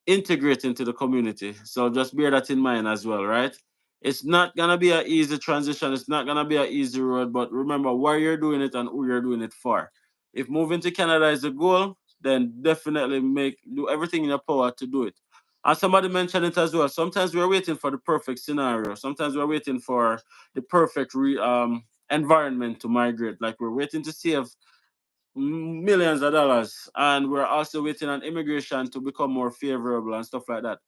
Speaker 1: integrate into the community. So just bear that in mind as well, right? It's not gonna be an easy transition. It's not gonna be an easy road, but remember why you're doing it and who you're doing it for. If moving to Canada is a goal, then definitely do everything in your power to do it. And somebody mentioned it as well. Sometimes we're waiting for the perfect scenario. Sometimes we're waiting for the perfect environment to migrate. Like we're waiting to see if millions of dollars, and we're also waiting on immigration to become more favorable and stuff like that.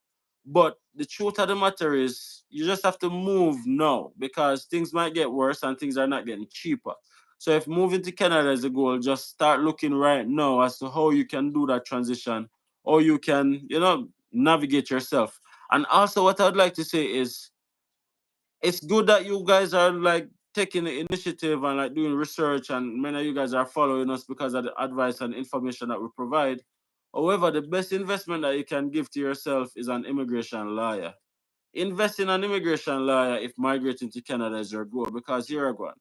Speaker 1: But the truth of the matter is, you just have to move now because things might get worse and things are not getting cheaper. So if moving to Canada is a goal, just start looking right now as to how you can do that transition, or you can, navigate yourself. And also, what I'd like to say is, it's good that you guys are like taking the initiative and like doing research, and many of you guys are following us because of the advice and information that we provide. However, the best investment that you can give to yourself is an immigration lawyer. Invest in an immigration lawyer if migrating to Canada is your goal, because here I go.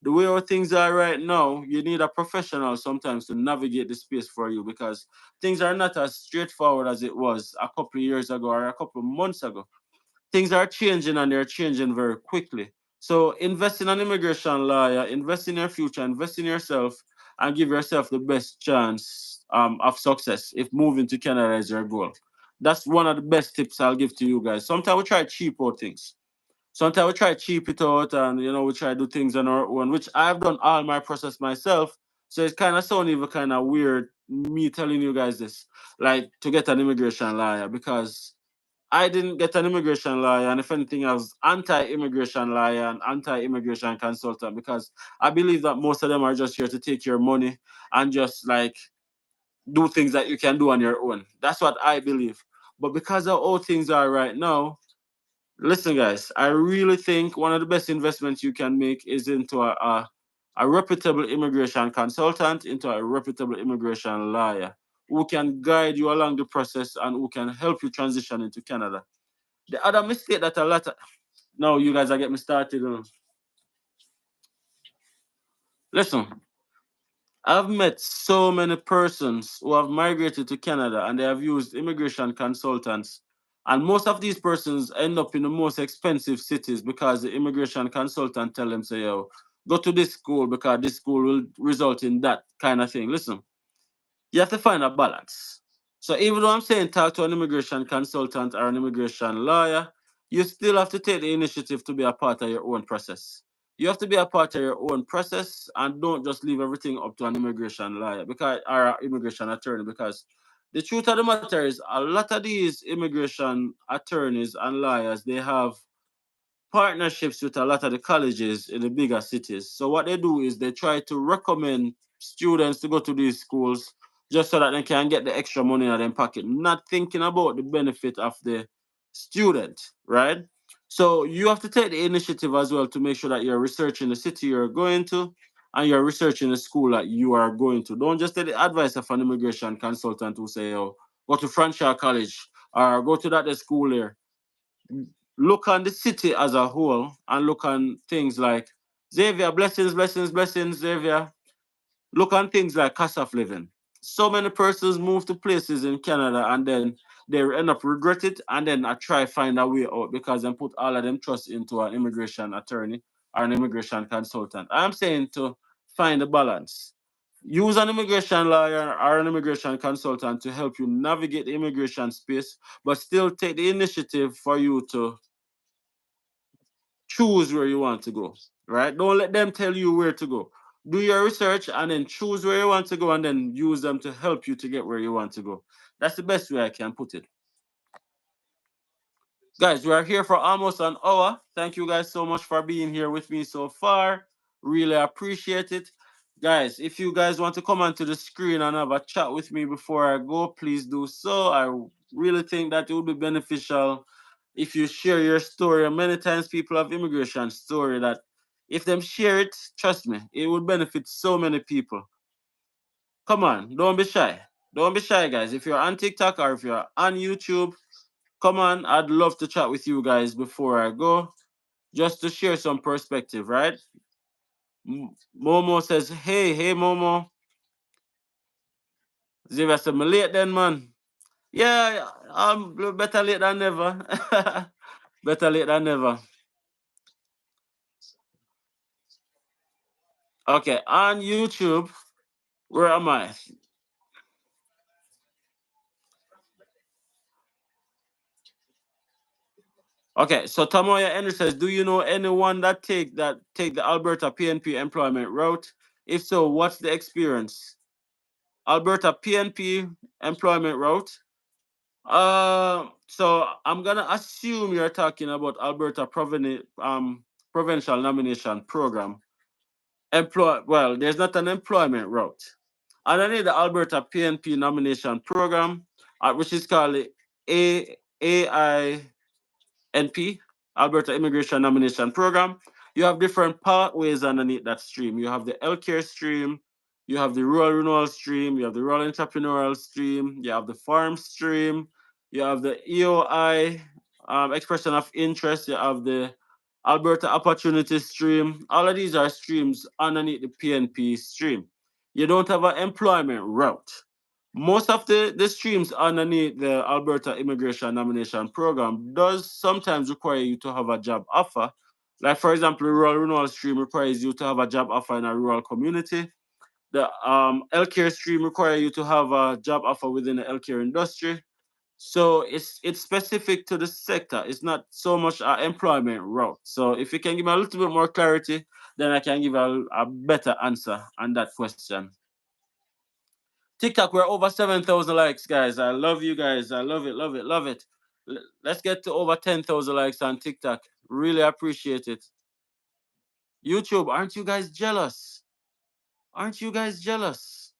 Speaker 1: The way how things are right now, you need a professional sometimes to navigate the space for you, because things are not as straightforward as it was a couple of years ago or a couple of months ago. Things are changing, and they're changing very quickly. So invest in an immigration lawyer, invest in your future, invest in yourself, and give yourself the best chance of success if moving to Canada is your goal. That's one of the best tips I'll give to you guys. Sometimes we try cheap out things. Sometimes we try cheap it out, and we try to do things on our own, which I've done all my process myself. So it kind of sound even kind of weird me telling you guys this, like to get an immigration lawyer, because I didn't get an immigration lawyer, and if anything, I was anti-immigration lawyer and anti-immigration consultant, because I believe that most of them are just here to take your money and just like do things that you can do on your own. That's what I believe. But because of how things are right now, listen, guys, I really think one of the best investments you can make is into a reputable immigration consultant, into a reputable immigration lawyer who can guide you along the process and who can help you transition into Canada. The other mistake that a lot of now you guys are getting me started on. Listen, I've met so many persons who have migrated to Canada and they have used immigration consultants. And most of these persons end up in the most expensive cities because the immigration consultant tell them, say, yo, go to this school because this school will result in that kind of thing. Listen, you have to find a balance. So even though I'm saying talk to an immigration consultant or an immigration lawyer, you still have to take the initiative to be a part of your own process. You have to be a part of your own process and don't just leave everything up to an immigration lawyer because or an immigration attorney, because the truth of the matter is a lot of these immigration attorneys and lawyers, they have partnerships with a lot of the colleges in the bigger cities. So what they do is they try to recommend students to go to these schools just so that they can get the extra money in their pocket, not thinking about the benefit of the student, right? So you have to take the initiative as well to make sure that you're researching the city you're going to and you're researching the school that you are going to. Don't just take the advice of an immigration consultant who say, oh, go to Franchise College or go to that school there. Look on the city as a whole and look on things like Xavier, blessings, blessings, blessings, Xavier. Look on things like cost of living. So many persons move to places in Canada and then they end up regret it and then I try find a way out because they put all of them trust into an immigration attorney or an immigration consultant. I'm saying to find a balance. Use an immigration lawyer or an immigration consultant to help you navigate the immigration space, but still take the initiative for you to choose where you want to go, right? Don't let them tell you where to go. Do your research and then choose where you want to go and then use them to help you to get where you want to go. That's the best way I can put it. Guys, we are here for almost an hour. Thank you guys so much for being here with me so far. Really appreciate it. Guys, if you guys want to come onto the screen and have a chat with me before I go, please do so. I really think that it would be beneficial if you share your story. And many times people have immigration story that if them share it, trust me, it would benefit so many people. Come on, don't be shy. Don't be shy, guys. If you're on TikTok or if you're on YouTube, come on, I'd love to chat with you guys before I go, just to share some perspective, right? Momo says, hey, Momo. Xavier said, me late then, man. Yeah, I'm better late than never. Better late than never. Okay, on YouTube, where am I? Okay, so Tamoya Henry says, do you know anyone that take the Alberta PNP employment route? If so, what's the experience? Alberta PNP employment route. So I'm gonna assume you're talking about Alberta provincial nomination program. Well, there's not an employment route. Underneath the Alberta PNP nomination program, which is called the AINP, Alberta Immigration Nomination Program, you have different pathways underneath that stream. You have the healthcare stream, you have the rural renewal stream, you have the rural entrepreneurial stream, you have the farm stream, you have the EOI, expression of interest, you have the Alberta Opportunity Stream. All of these are streams underneath the PNP stream. You don't have an employment route. Most of the streams underneath the Alberta Immigration Nomination Program does sometimes require you to have a job offer. Like, for example, the rural renewal stream requires you to have a job offer in a rural community. The healthcare stream requires you to have a job offer within the healthcare industry. So it's specific to the sector. It's not so much an employment route. So if you can give me a little bit more clarity, then I can give a better answer on that question. TikTok, we're over 7,000 likes, guys. I love you guys. I love it, love it, love it. Let's get to over 10,000 likes on TikTok. Really appreciate it. YouTube, aren't you guys jealous? Aren't you guys jealous?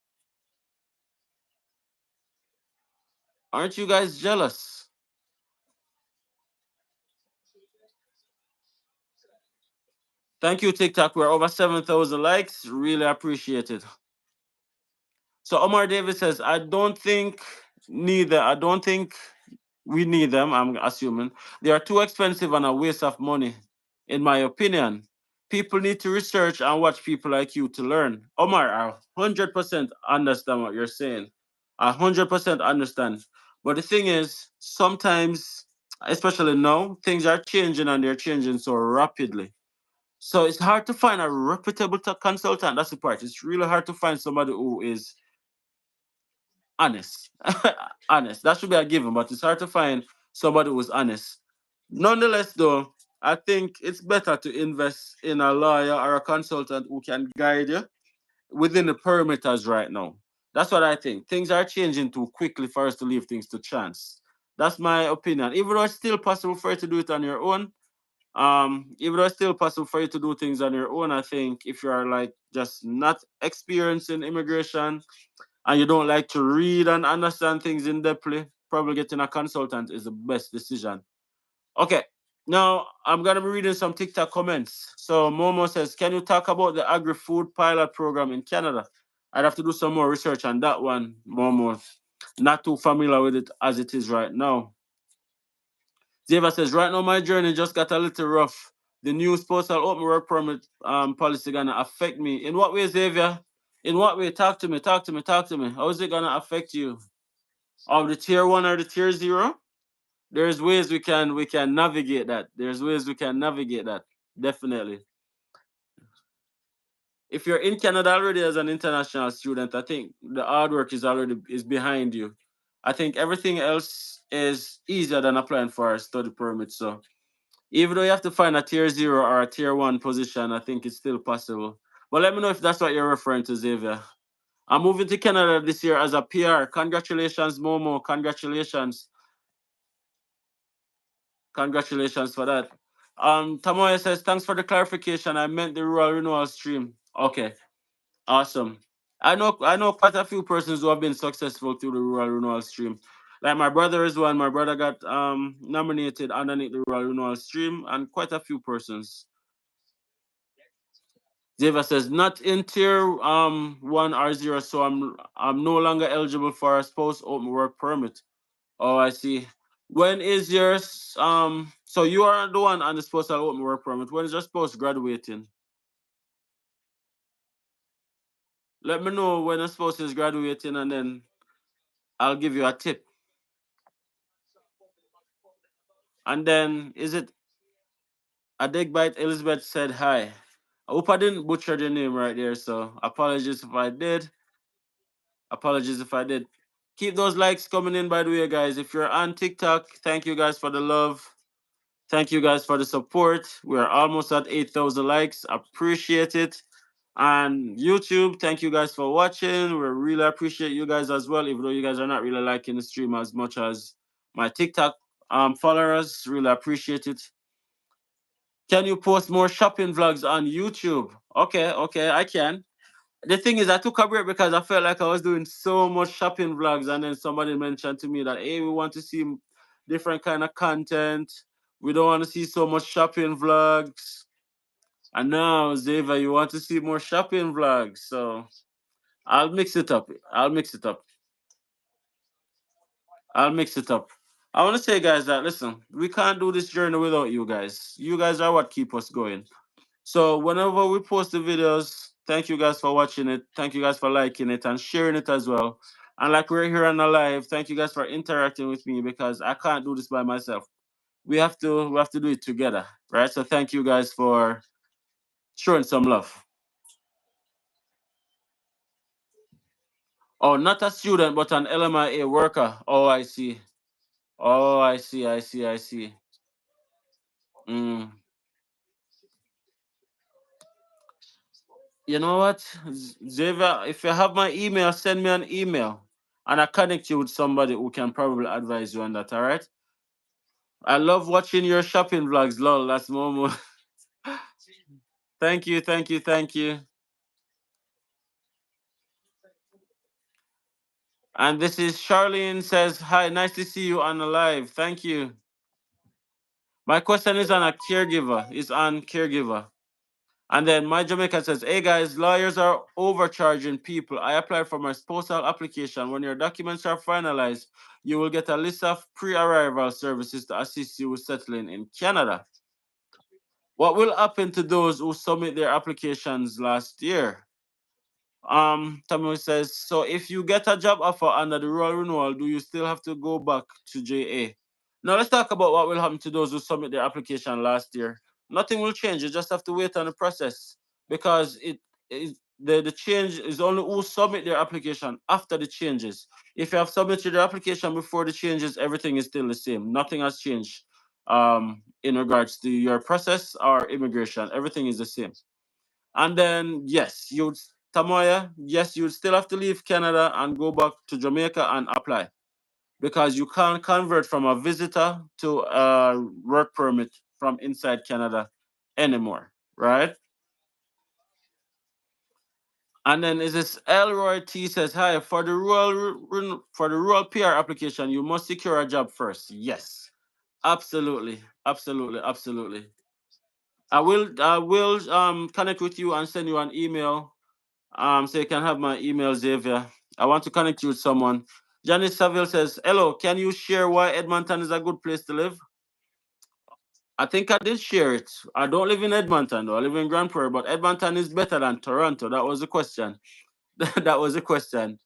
Speaker 1: Aren't you guys jealous? Thank you, TikTok. We're over 7,000 likes. Really appreciate it. So Omar Davis says, I don't think we need them, I'm assuming. They are too expensive and a waste of money, in my opinion. People need to research and watch people like you to learn. Omar, I 100% understand what you're saying. I 100% understand. But the thing is, sometimes, especially now, things are changing and they're changing so rapidly. So it's hard to find a reputable consultant. That's the part. It's really hard to find somebody who is honest. Honest. That should be a given, but it's hard to find somebody who's honest. Nonetheless, though, I think it's better to invest in a lawyer or a consultant who can guide you within the perimeters right now. That's what I think. Things are changing too quickly for us to leave things to chance. That's my opinion. Even though it's still possible for you to do it on your own, even though it's still possible for you to do things on your own, I think if you are like just not experienced in immigration and you don't like to read and understand things in depthly, probably getting a consultant is the best decision. Okay, now I'm gonna be reading some TikTok comments. So Momo says, "Can you talk about the agri-food pilot program in Canada?" I'd have to do some more research on that one, Momo. Not too familiar with it as it is right now. Zeva says, "Right now my journey just got a little rough. The new postal open work permit policy gonna affect me. In what way, Xavier? In what way? Talk to me, talk to me, talk to me. How is it gonna affect you? Of the tier one or the tier zero? There's ways we can navigate that. There's ways we can navigate that. Definitely. If you're in Canada already as an international student, I think the hard work is behind you. I think everything else is easier than applying for a study permit. So even though you have to find a tier zero or a tier one position, I think it's still possible. But let me know if that's what you're referring to, Xavier. I'm moving to Canada this year as a PR. Congratulations, Momo. Congratulations. Congratulations for that. Tamoya says, thanks for the clarification. I meant the rural renewal stream. Okay, awesome. I know quite a few persons who have been successful through the rural renewal stream. Like my brother is one. My brother got nominated underneath the rural renewal stream, and quite a few persons. Zeva says, not in tier one or zero, so I'm no longer eligible for a spouse open work permit. Oh, I see. When is yours? So you are the one on the spousal open work permit. When is your spouse graduating? Let me know when the spouse is graduating, and then I'll give you a tip. And then is it a dig bite? Elizabeth said hi. I hope I didn't butcher the name right there. So apologies if I did. Apologies if I did. Keep those likes coming in, by the way, guys. If you're on TikTok, thank you guys for the love. Thank you guys for the support. We're almost at 8,000 likes. Appreciate it. And YouTube, thank you guys for watching. We really appreciate you guys as well, even though you guys are not really liking the stream as much as my TikTok followers. Really appreciate it. Can you post more shopping vlogs on YouTube? Okay, okay, I can. The thing is, I took a break because I felt like I was doing so much shopping vlogs, and then somebody mentioned to me that, hey, we want to see different kind of content. We don't want to see so much shopping vlogs. And now, Zeva, you want to see more shopping vlogs. So I'll mix it up. I'll mix it up. I'll mix it up. I want to say, guys, that listen, we can't do this journey without you guys. You guys are what keep us going. So whenever we post the videos, thank you guys for watching it. Thank you guys for liking it and sharing it as well. And like we're here on the live, thank you guys for interacting with me because I can't do this by myself. We have to do it together, right? So thank you guys for showing some love. Oh, not a student, but an LMIA worker. Oh, I see. Oh, I see. I see. I see. Mm. You know what, Xavier? If you have my email, send me an email, and I connect you with somebody who can probably advise you on that. All right. I love watching your shopping vlogs. Lol, that's Momo. Thank you, thank you, thank you. And this is Charlene says, "Hi, nice to see you on the live. Thank you." My question is on a caregiver. Is on caregiver. And then my Jamaica says, "Hey guys, lawyers are overcharging people. I applied for my spousal application. When your documents are finalized, you will get a list of pre-arrival services to assist you with settling in Canada. What will happen to those who submit their applications last year?" Tamil says, "So if you get a job offer under the rural renewal, do you still have to go back to JA?" Now let's talk about what will happen to those who submit their application last year. Nothing will change. You just have to wait on the process because it is the change is only who submit their application after the changes. If you have submitted your application before the changes, everything is still the same. Nothing has changed in regards to your process or immigration. Everything is the same. And then yes, you'd Tamoya, yes, you'd still have to leave Canada and go back to Jamaica and apply because you can't convert from a visitor to a work permit from inside Canada anymore, right? And then is this Elroy T says, "Hi, for the rural PR application, you must secure a job first." Yes, absolutely, absolutely, absolutely. I will connect with you and send you an email so you can have my email, Xavier. I want to connect you with someone. Janice Saville says, "Hello, can you share why Edmonton is a good place to live?" I think I did share it. I don't live in Edmonton though. I live in Grand Prairie, but Edmonton is better than Toronto. That was the question. That was the question.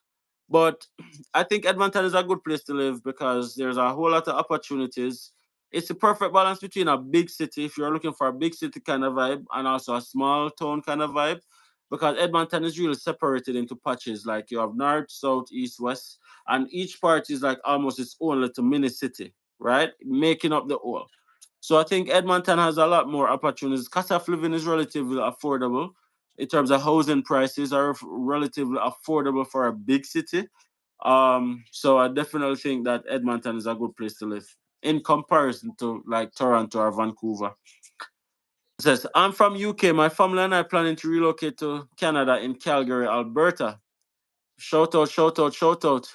Speaker 1: But I think Edmonton is a good place to live because there's a whole lot of opportunities. It's a perfect balance between a big city, if you're looking for a big city kind of vibe, and also a small town kind of vibe. Because Edmonton is really separated into patches. Like you have north, south, east, west, and each part is like almost its own little mini city, right? Making up the whole. So I think Edmonton has a lot more opportunities. Cost of living is relatively affordable in terms of housing prices are relatively affordable for a big city. So I definitely think that Edmonton is a good place to live in comparison to like Toronto or Vancouver. It says, "I'm from UK. My family and I planning to relocate to Canada in Calgary, Alberta." Shout out, shout out, shout out.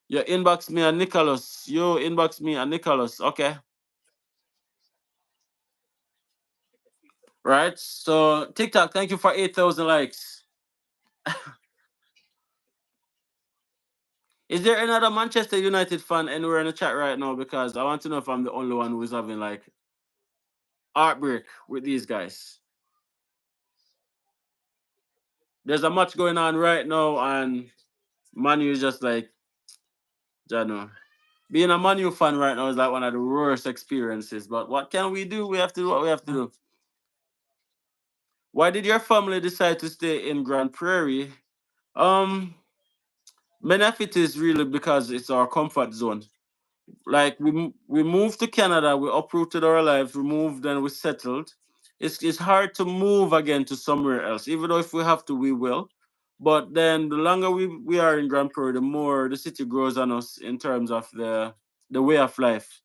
Speaker 1: You inbox me and Nicholas. You inbox me and Nicholas. Okay. Right. So TikTok, thank you for 8,000 likes. Is there another Manchester United fan anywhere in the chat right now? Because I want to know if I'm the only one who's having like heartbreak with these guys. There's a match going on right now, and Manu is just like, Jano. Being a Manu fan right now is like one of the worst experiences. But what can we do? We have to do what we have to do. Why did your family decide to stay in Grand Prairie? Um, Many of it is really because it's our comfort zone. Like we moved to Canada, we uprooted our lives, we moved and we settled. It's hard to move again to somewhere else, even though if we have to, we will. But then the longer we are in Grand Prairie, the more the city grows on us in terms of the way of life.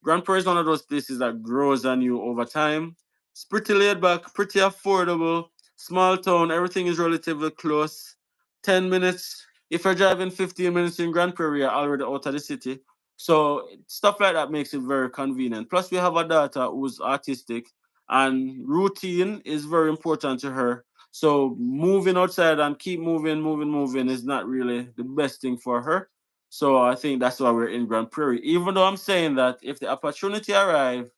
Speaker 1: Grand Prairie is one of those places that grows on you over time. It's pretty laid back, pretty affordable, small town, everything is relatively close. 10 minutes. If you're driving 15 minutes in Grand Prairie, you're already out of the city. So stuff like that makes it very convenient. Plus, we have a daughter who's autistic, and routine is very important to her. So moving outside and keep moving is not really the best thing for her. So I think that's why we're in Grand Prairie. Even though I'm saying that if the opportunity arrive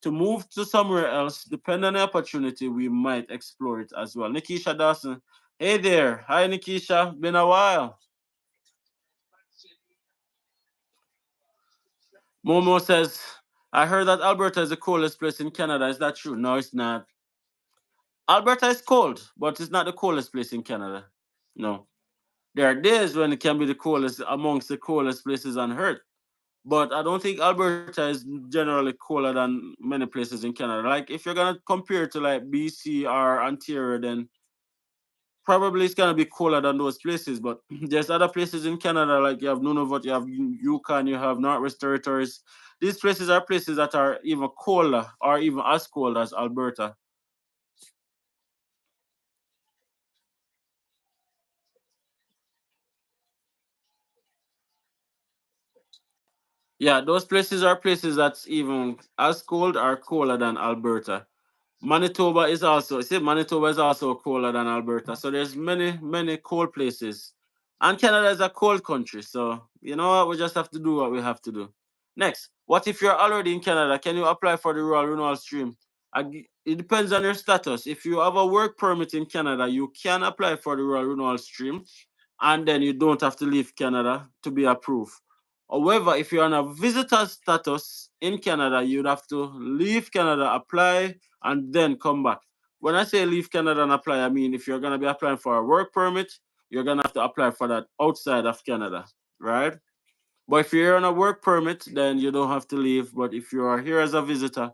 Speaker 1: to move to somewhere else, depending on the opportunity, we might explore it as well. Nikisha Dawson, hey there. Hi Nikisha, been a while. Momo says, "I heard that Alberta is the coldest place in Canada. Is that true?" No, it's not. Alberta is cold, but it's not the coldest place in Canada. No. There are days when it can be the coldest amongst the coldest places on earth. But I don't think Alberta is generally cooler than many places in Canada. Like if you're gonna compare to like BC or Ontario, then probably it's gonna be colder than those places. But there's other places in Canada, like you have Nunavut, you have Yukon, you have Northwest Territories. These places are places that are even colder or even as cold as Alberta. Yeah, those places are places that's even as cold or colder than Alberta. Manitoba is also, see, Manitoba is also colder than Alberta. So there's many cold places. And Canada is a cold country. So you know what? We just have to do what we have to do. Next, what if you're already in Canada? Can you apply for the rural renewal stream? It depends on your status. If you have a work permit in Canada, you can apply for the rural renewal stream, and then you don't have to leave Canada to be approved. However, if you're on a visitor status in Canada, you'd have to leave Canada, apply, and then come back. When I say leave Canada and apply, I mean if you're going to be applying for a work permit, you're going to have to apply for that outside of Canada, right? But if you're on a work permit, then you don't have to leave. But if you are here as a visitor,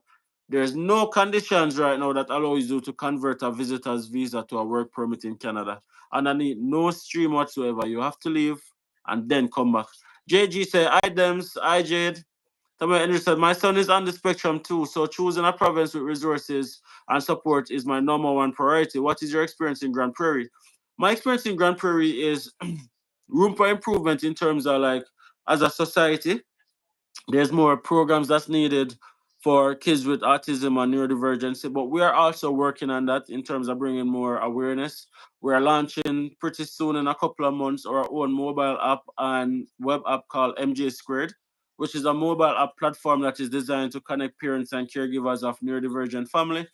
Speaker 1: there's no conditions right now that allows you to convert a visitor's visa to a work permit in Canada. And I need no stream whatsoever. You have to leave and then come back. JG said, I Dems, I Jade. Samuel Henry said, my son is on the spectrum too, so choosing a province with resources and support is my number one priority. What is your experience in Grand Prairie? My experience in Grand Prairie is room for improvement in terms of like as a society. There's more programs that's needed for kids with autism and neurodivergency, but we are also working on that in terms of bringing more awareness. We're launching pretty soon in a couple of months our own mobile app and web app called MJ Squared, which is a mobile app platform that is designed to connect parents and caregivers of neurodivergent family.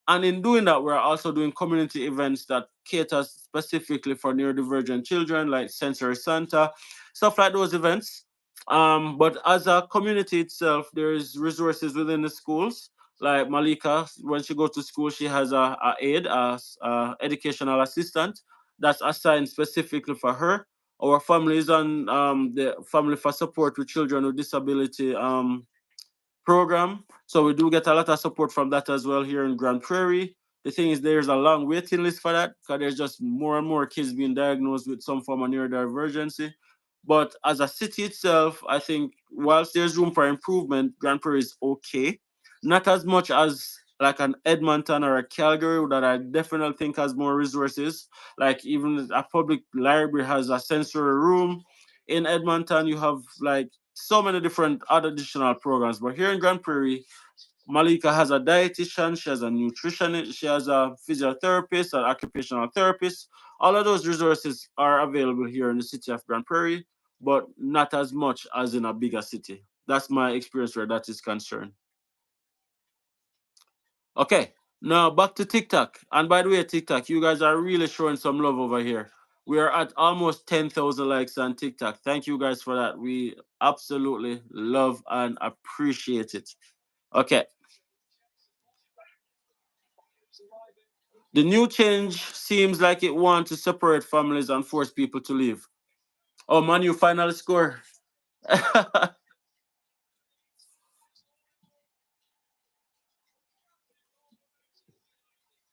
Speaker 1: And in doing that, we're also doing community events that cater specifically for neurodivergent children, like Sensory Santa, stuff like those events. But as a community itself, there's resources within the schools. Like Malika, when she goes to school, she has a aide, a educational assistant that's assigned specifically for her. Our family is on the Family for Support with Children with Disability program. So we do get a lot of support from that as well here in Grand Prairie. The thing is, there's a long waiting list for that because there's just more and more kids being diagnosed with some form of neurodivergency. But as a city itself, I think whilst there's room for improvement, Grand Prairie is okay. Not as much as like an Edmonton or a Calgary that I definitely think has more resources. Like even a public library has a sensory room. In Edmonton, you have like so many different other additional programs. But here in Grand Prairie, Malika has a dietitian, she has a nutritionist, she has a physiotherapist, an occupational therapist. All of those resources are available here in the city of Grand Prairie, but not as much as in a bigger city. That's my experience where that is concerned. Okay, now back to TikTok. And by the way, TikTok, you guys are really showing some love over here. We are at almost 10,000 likes on TikTok. Thank you guys for that. We absolutely love and appreciate it. Okay, the new change seems like it wants to separate families and force people to leave. Oh, man, you final score.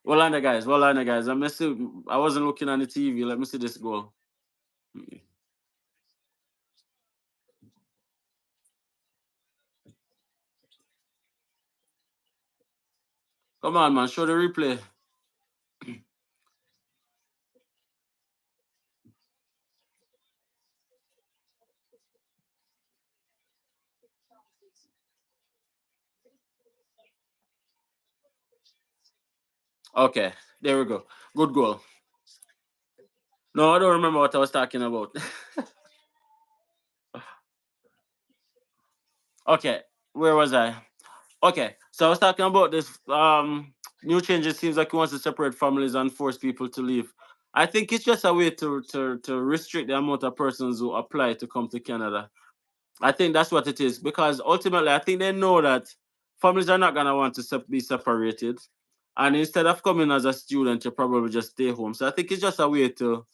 Speaker 1: Well, on the guys, well, on the guys. I wasn't looking on the TV. Let me see this goal. Come on, man, show the replay. Okay, there we go. Good goal. No, I don't remember what I was talking about. Okay, where was I? Okay, so I was talking about this new changes. Seems like he wants to separate families and force people to leave. I think it's just a way to restrict the amount of persons who apply to come to Canada. I think that's what it is because ultimately I think they know that families are not gonna want to be separated, and instead of coming as a student, you probably just stay home. So I think it's just a way to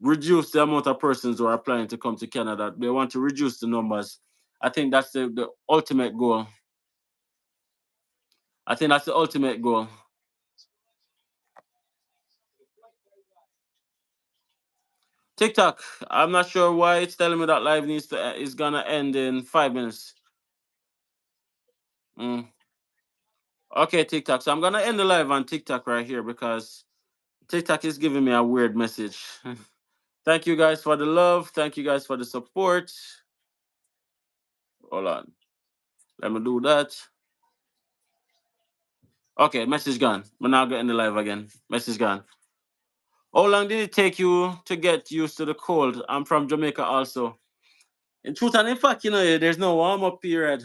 Speaker 1: reduce the amount of persons who are applying to come to Canada. They want to reduce the numbers. I think that's the ultimate goal. I think that's the ultimate goal. TikTok. I'm not sure why it's telling me that live is gonna end in 5 minutes. Mm. Okay, TikTok. So I'm gonna end the live on TikTok right here because TikTok is giving me a weird message. Thank you guys for the love. Thank you guys for the support. Hold on. Let me do that. Okay, message gone. We're now getting the live again. Message gone. How long did it take you to get used to the cold? I'm from Jamaica also. In truth and in fact, there's no warm up period.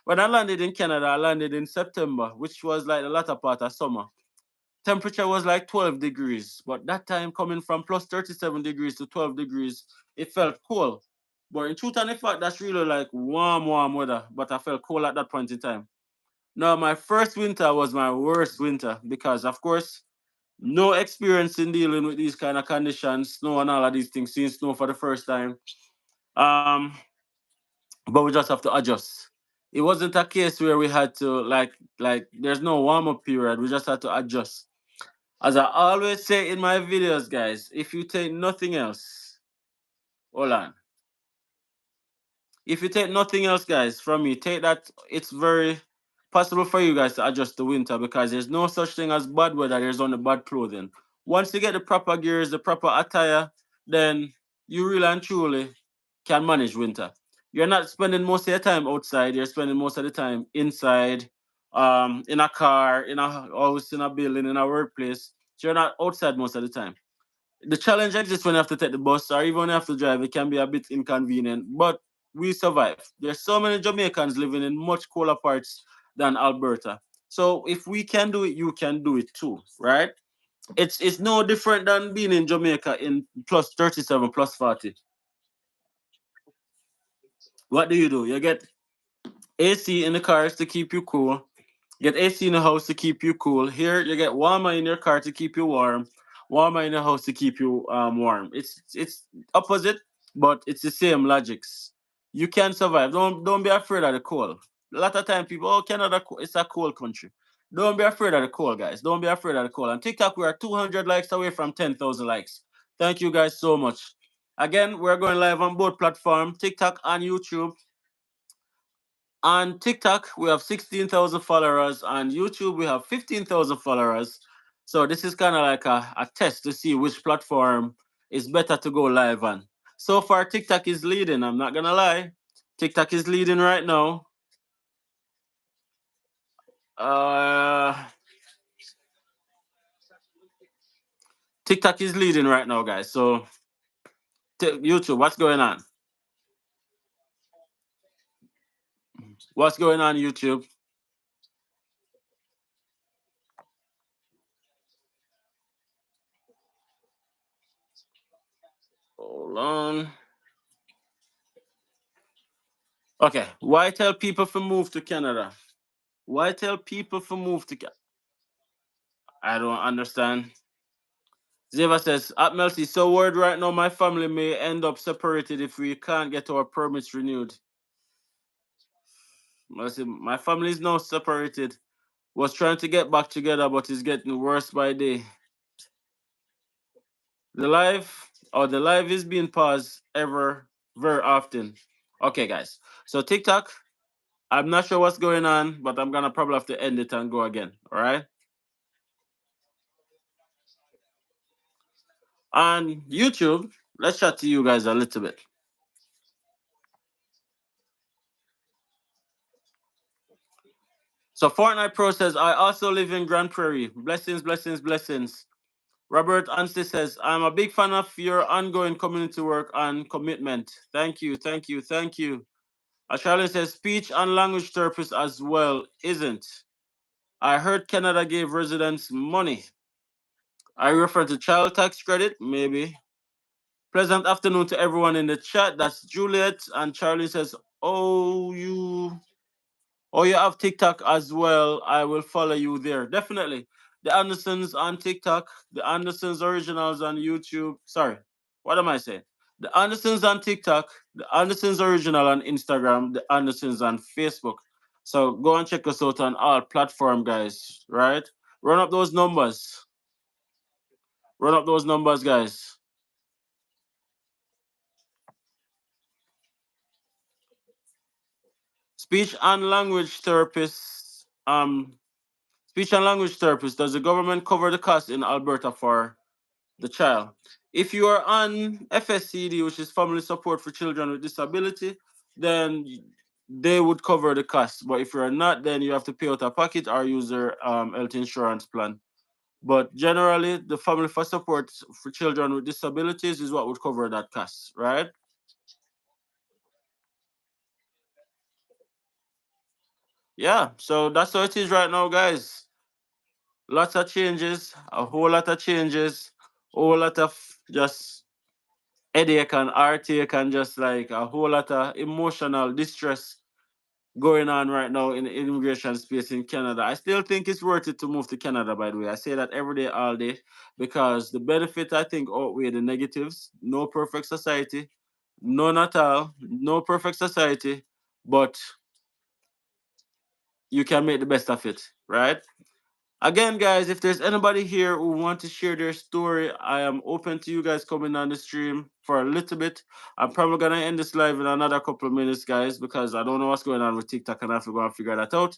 Speaker 1: When I landed in Canada, I landed in September, which was like the latter part of summer. Temperature was like 12 degrees, but that time coming from plus 37 degrees to 12 degrees, it felt cold. But in truth and in fact, that's really like warm weather, but I felt cold at that point in time. Now, my first winter was my worst winter because, of course, no experience in dealing with these kind of conditions, snow and all of these things, seeing snow for the first time. Um, but we just have to adjust. It wasn't a case where we had to like there's no warm up period. We just had to adjust. As I always say in my videos, guys, if you take nothing else, hold on. If you take nothing else, guys, from me, take that. It's very possible for you guys to adjust the winter because there's no such thing as bad weather. There's only bad clothing. Once you get the proper gears, the proper attire, then you really and truly can manage winter. You're not spending most of your time outside. You're spending most of the time inside, in a car, in a house, in a building, in a workplace. So you're not outside most of the time. The challenge exists when you have to take the bus or even when you have to drive. It can be a bit inconvenient, but we survive. There's so many Jamaicans living in much colder parts than Alberta. So if we can do it, you can do it too, right? It's no different than being in Jamaica in plus 37, plus 40. What do? You get AC in the cars to keep you cool. Get AC in the house to keep you cool. Here you get warmer in your car to keep you warm. Warmer in the house to keep you warm. It's opposite, but it's the same logics. You can survive. Don't be afraid of the cold. A lot of time people, oh, Canada, it's a cold country. Don't be afraid of the cold, guys. Don't be afraid of the cold. On TikTok, we are 200 likes away from 10,000 likes. Thank you guys so much. Again, we're going live on both platforms, TikTok and YouTube. On TikTok, we have 16,000 followers. On YouTube, we have 15,000 followers. So this is kind of like a test to see which platform is better to go live on. So far, TikTok is leading. I'm not going to lie. TikTok is leading right now. Uh, TikTok is leading right now, guys. So YouTube, what's going on? What's going on, YouTube? Hold on. Okay. Why tell people to move to Canada? Why tell people to move to Canada? I don't understand. Zeva says, at Melty, so worried right now my family may end up separated if we can't get our permits renewed. Melty, my family is now separated. Was trying to get back together, but it's getting worse by day. The live is being paused very often. Okay, guys. So TikTok, I'm not sure what's going on, but I'm gonna probably have to end it and go again. All right. On YouTube, let's chat to you guys a little bit. So Fortnite Pro says, I also live in Grand Prairie. Blessings, blessings, blessings. Robert Anstey says, I'm a big fan of your ongoing community work and commitment. Thank you, thank you, thank you. Charlie says, speech and language therapist as well, isn't. I heard Canada gave residents money. I refer to child tax credit, maybe. Pleasant afternoon to everyone in the chat. That's Juliet. And Charlie says, you have TikTok as well. I will follow you there. Definitely. The Andersons on TikTok, the Andersons originals on YouTube. Sorry, what am I saying? The Andersons on TikTok, the Andersons original on Instagram, the Andersons on Facebook. So go and check us out on all platform, guys. Right? Run up those numbers. Run up those numbers, guys. Speech and language therapists. Speech and language therapist. Does the government cover the cost in Alberta for the child? If you are on FSCD, which is Family Support for Children with Disability, then they would cover the cost. But if you're not, then you have to pay out of pocket or use their health insurance plan. But generally, the Family for Support for Children with Disabilities is what would cover that cost, right? Yeah, so that's how it is right now, guys. Lots of changes, a whole lot of changes, whole lot of just headache and heartache and just like a whole lot of emotional distress going on right now in the immigration space in Canada. I still think it's worth it to move to Canada, by the way. I say that every day, all day, because the benefits I think outweigh the negatives. No perfect society, none at all, no perfect society, but you can make the best of it, right? Again, guys, if there's anybody here who want to share their story, I am open to you guys coming on the stream for a little bit. I'm probably gonna end this live in another couple of minutes, guys, because I don't know what's going on with TikTok and I have to go and figure that out.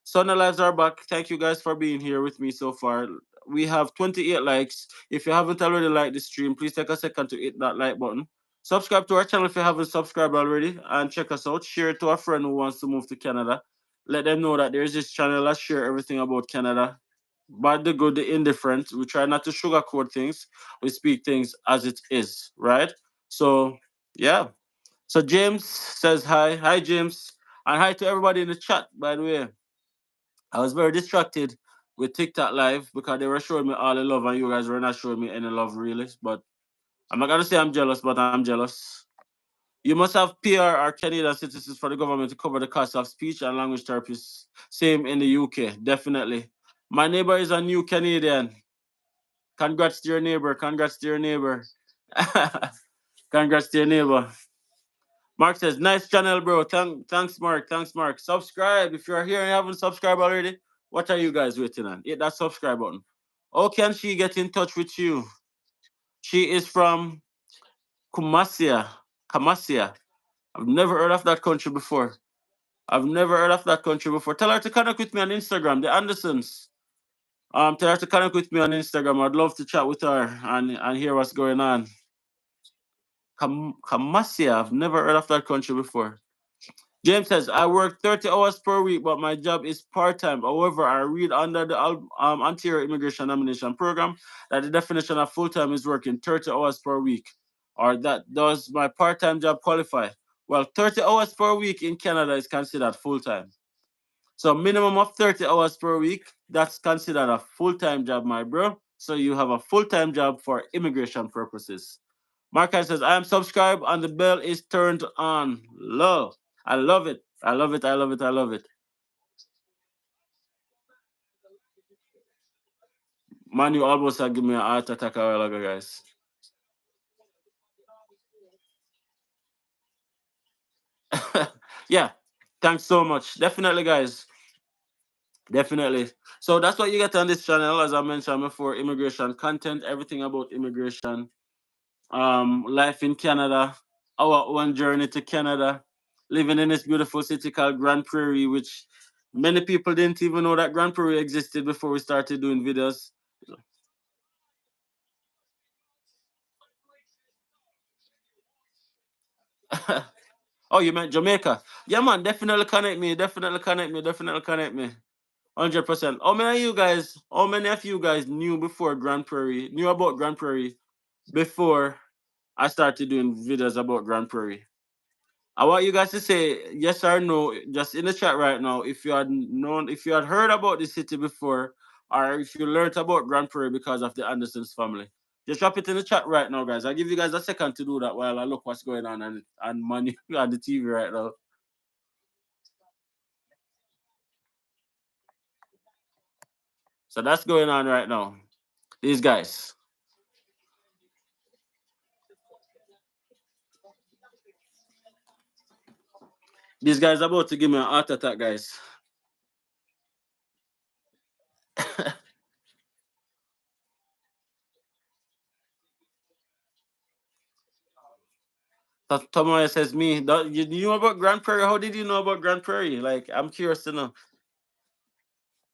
Speaker 1: Sunday lives are back. Thank you guys for being here with me so far. We have 28 likes. If you haven't already liked the stream, please take a second to hit that like button. Subscribe to our channel if you haven't subscribed already, and check us out. Share it to a friend who wants to move to Canada. Let them know that there's this channel that share everything about Canada, bad, the good, the indifferent. We try not to sugarcoat things. We speak things as it is, right? So, yeah. So James says hi. Hi, James. And hi to everybody in the chat, by the way. I was very distracted with TikTok live because they were showing me all the love and you guys were not showing me any love really. But I'm not gonna say I'm jealous, but I'm jealous. You must have PR or Canadian citizens for the government to cover the cost of speech and language therapists. Same in the UK, definitely. My neighbor is a new Canadian. Congrats to your neighbor. Congrats to your neighbor. Congrats to your neighbor. Mark says, nice channel, bro. Thanks, Mark. Thanks, Mark. Subscribe. If you're here and you haven't subscribed already, what are you guys waiting on? Hit that subscribe button. How can she get in touch with you? She is from Kumasia. Kamasia. I've never heard of that country before. I've never heard of that country before. Tell her to connect with me on Instagram, the Andersons. Tell her to connect with me on Instagram. I'd love to chat with her and hear what's going on. Kamasia. I've never heard of that country before. James says, I work 30 hours per week, but my job is part time. However, I read under the Ontario Immigration Nomination Program that the definition of full time is working 30 hours per week. Or that does my part time job qualify? Well, 30 hours per week in Canada is considered full time. So, minimum of 30 hours per week, that's considered a full time job, my bro. So, you have a full time job for immigration purposes. Marcus says, I am subscribed and the bell is turned on. Love. I love it. I love it. I love it. I love it. Man, you almost give me a heart attack a while ago, guys. Yeah. Thanks so much. Definitely, guys. Definitely. So that's what you get on this channel, as I mentioned before, immigration content, everything about immigration, life in Canada, our own journey to Canada, living in this beautiful city called Grand Prairie, which many people didn't even know that Grand Prairie existed before we started doing videos. Oh, you meant Jamaica? Yeah, man, definitely connect me. Definitely connect me. Definitely connect me. 100%. How many of you guys knew before Grand Prairie, knew about Grand Prairie before I started doing videos about Grand Prairie? I want you guys to say yes or no, just in the chat right now, if you had known, if you had heard about the city before, or if you learned about Grand Prairie because of the Andersons family. Just drop it in the chat right now, guys. I'll give you guys a second to do that while I look what's going on and money on the TV right now. So that's going on right now. These guys. These guys are about to give me an heart attack, guys. Tomoya says me. You knew about Grand Prairie? How did you know about Grand Prairie? Like, I'm curious to know.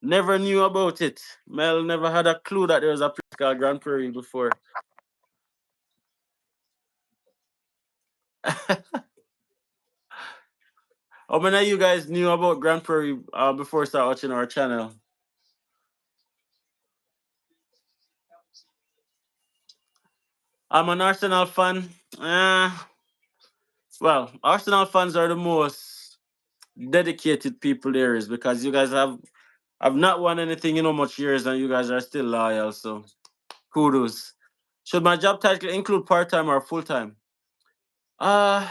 Speaker 1: Never knew about it. Mel never had a clue that there was a place called Grand Prairie before. How many of you guys knew about Grand Prairie before start watching our channel? I'm an Arsenal fan. Well, Arsenal fans are the most dedicated people there is because you guys have not won anything in much years and you guys are still loyal. So kudos. Should my job title include part time or full time? Uh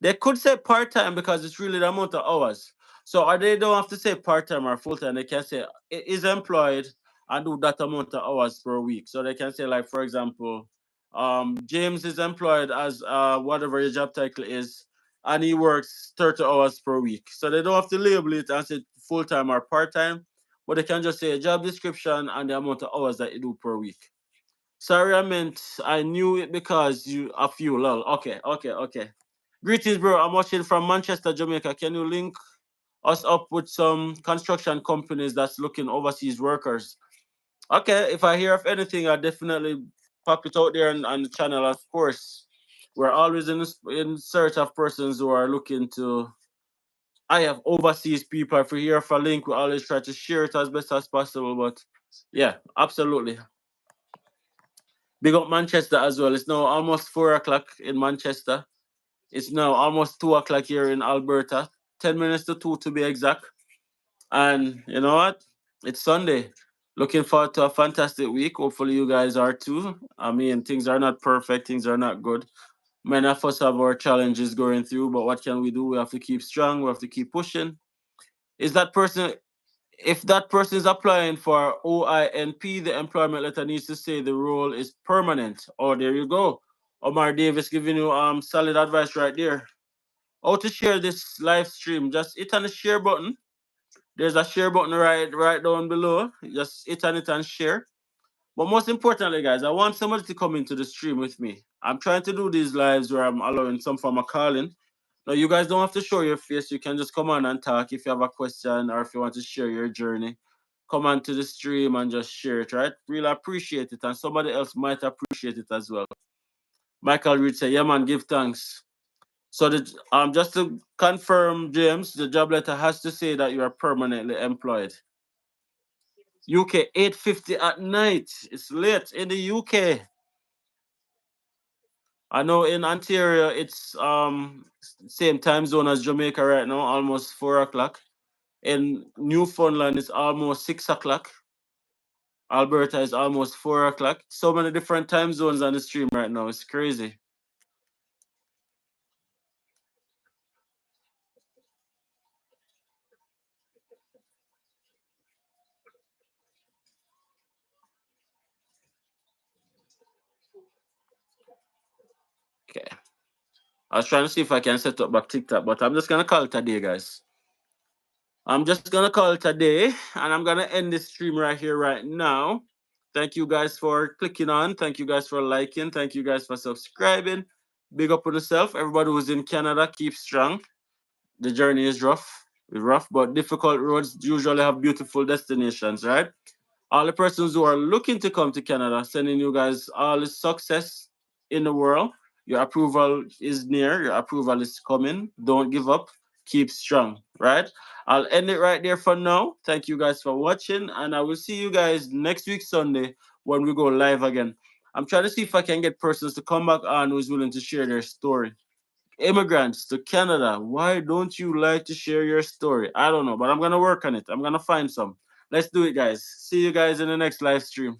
Speaker 1: They could say part time because it's really the amount of hours. So are they don't have to say part time or full time. They can say is employed and do that amount of hours per week. So they can say like for example, James is employed as whatever your job title is, and he works 30 hours per week. So they don't have to label it and say full time or part time, but they can just say a job description and the amount of hours that you do per week. Sorry, I knew it because you a few lol. Okay. Greetings, bro. I'm watching from Manchester, Jamaica. Can you link us up with some construction companies that's looking overseas workers? Okay, if I hear of anything, I definitely pop it out there on the channel. Of course, we're always in search of persons who are looking to. I have overseas people. If we hear of a link, we always try to share it as best as possible. But yeah, absolutely. Big up Manchester as well. It's now almost 4 o'clock in Manchester. It's now almost 2 o'clock here in Alberta. 10 minutes to two to be exact. And you know what? It's Sunday. Looking forward to a fantastic week. Hopefully you guys are too. I mean, things are not perfect. Things are not good. Many of us have our challenges going through, but what can we do? We have to keep strong. We have to keep pushing. Is that person If that person is applying for OINP, the employment letter needs to say the role is permanent. Oh, there you go. Omar Davis giving you solid advice right there. How to share this live stream? Just hit on the share button. There's a share button right down below. Just hit on it and share. But most importantly, guys, I want somebody to come into the stream with me. I'm trying to do these lives where I'm allowing some form of calling. Now, you guys don't have to show your face. You can just come on and talk if you have a question or if you want to share your journey. Come on to the stream and just share it, right? Really appreciate it. And somebody else might appreciate it as well. Michael Reed said, yeah, man, give thanks. So just to confirm, James, the job letter has to say that you are permanently employed. UK 8:50 at night. It's late in the UK. I know in Ontario it's same time zone as Jamaica right now, almost 4 o'clock. In Newfoundland it's almost 6 o'clock. Alberta is almost 4 o'clock. So many different time zones on the stream right now. It's crazy. Okay. I was trying to see if I can set up back TikTok, but I'm just gonna call it a day, guys. I'm just gonna call it a day, and I'm gonna end this stream right here, right now. Thank you guys for clicking on. Thank you guys for liking. Thank you guys for subscribing. Big up on yourself. Everybody who's in Canada, keep strong. The journey is rough, but difficult roads usually have beautiful destinations, right? All the persons who are looking to come to Canada, sending you guys all the success in the world. Your approval is near, your approval is coming. Don't give up, keep strong, right? I'll end it right there for now. Thank you guys for watching, and I will see you guys next week, Sunday, when we go live again. I'm trying to see if I can get persons to come back on who's willing to share their story. Immigrants to Canada, why don't you like to share your story? I don't know, but I'm gonna work on it. I'm gonna find some. Let's do it, guys. See you guys in the next live stream.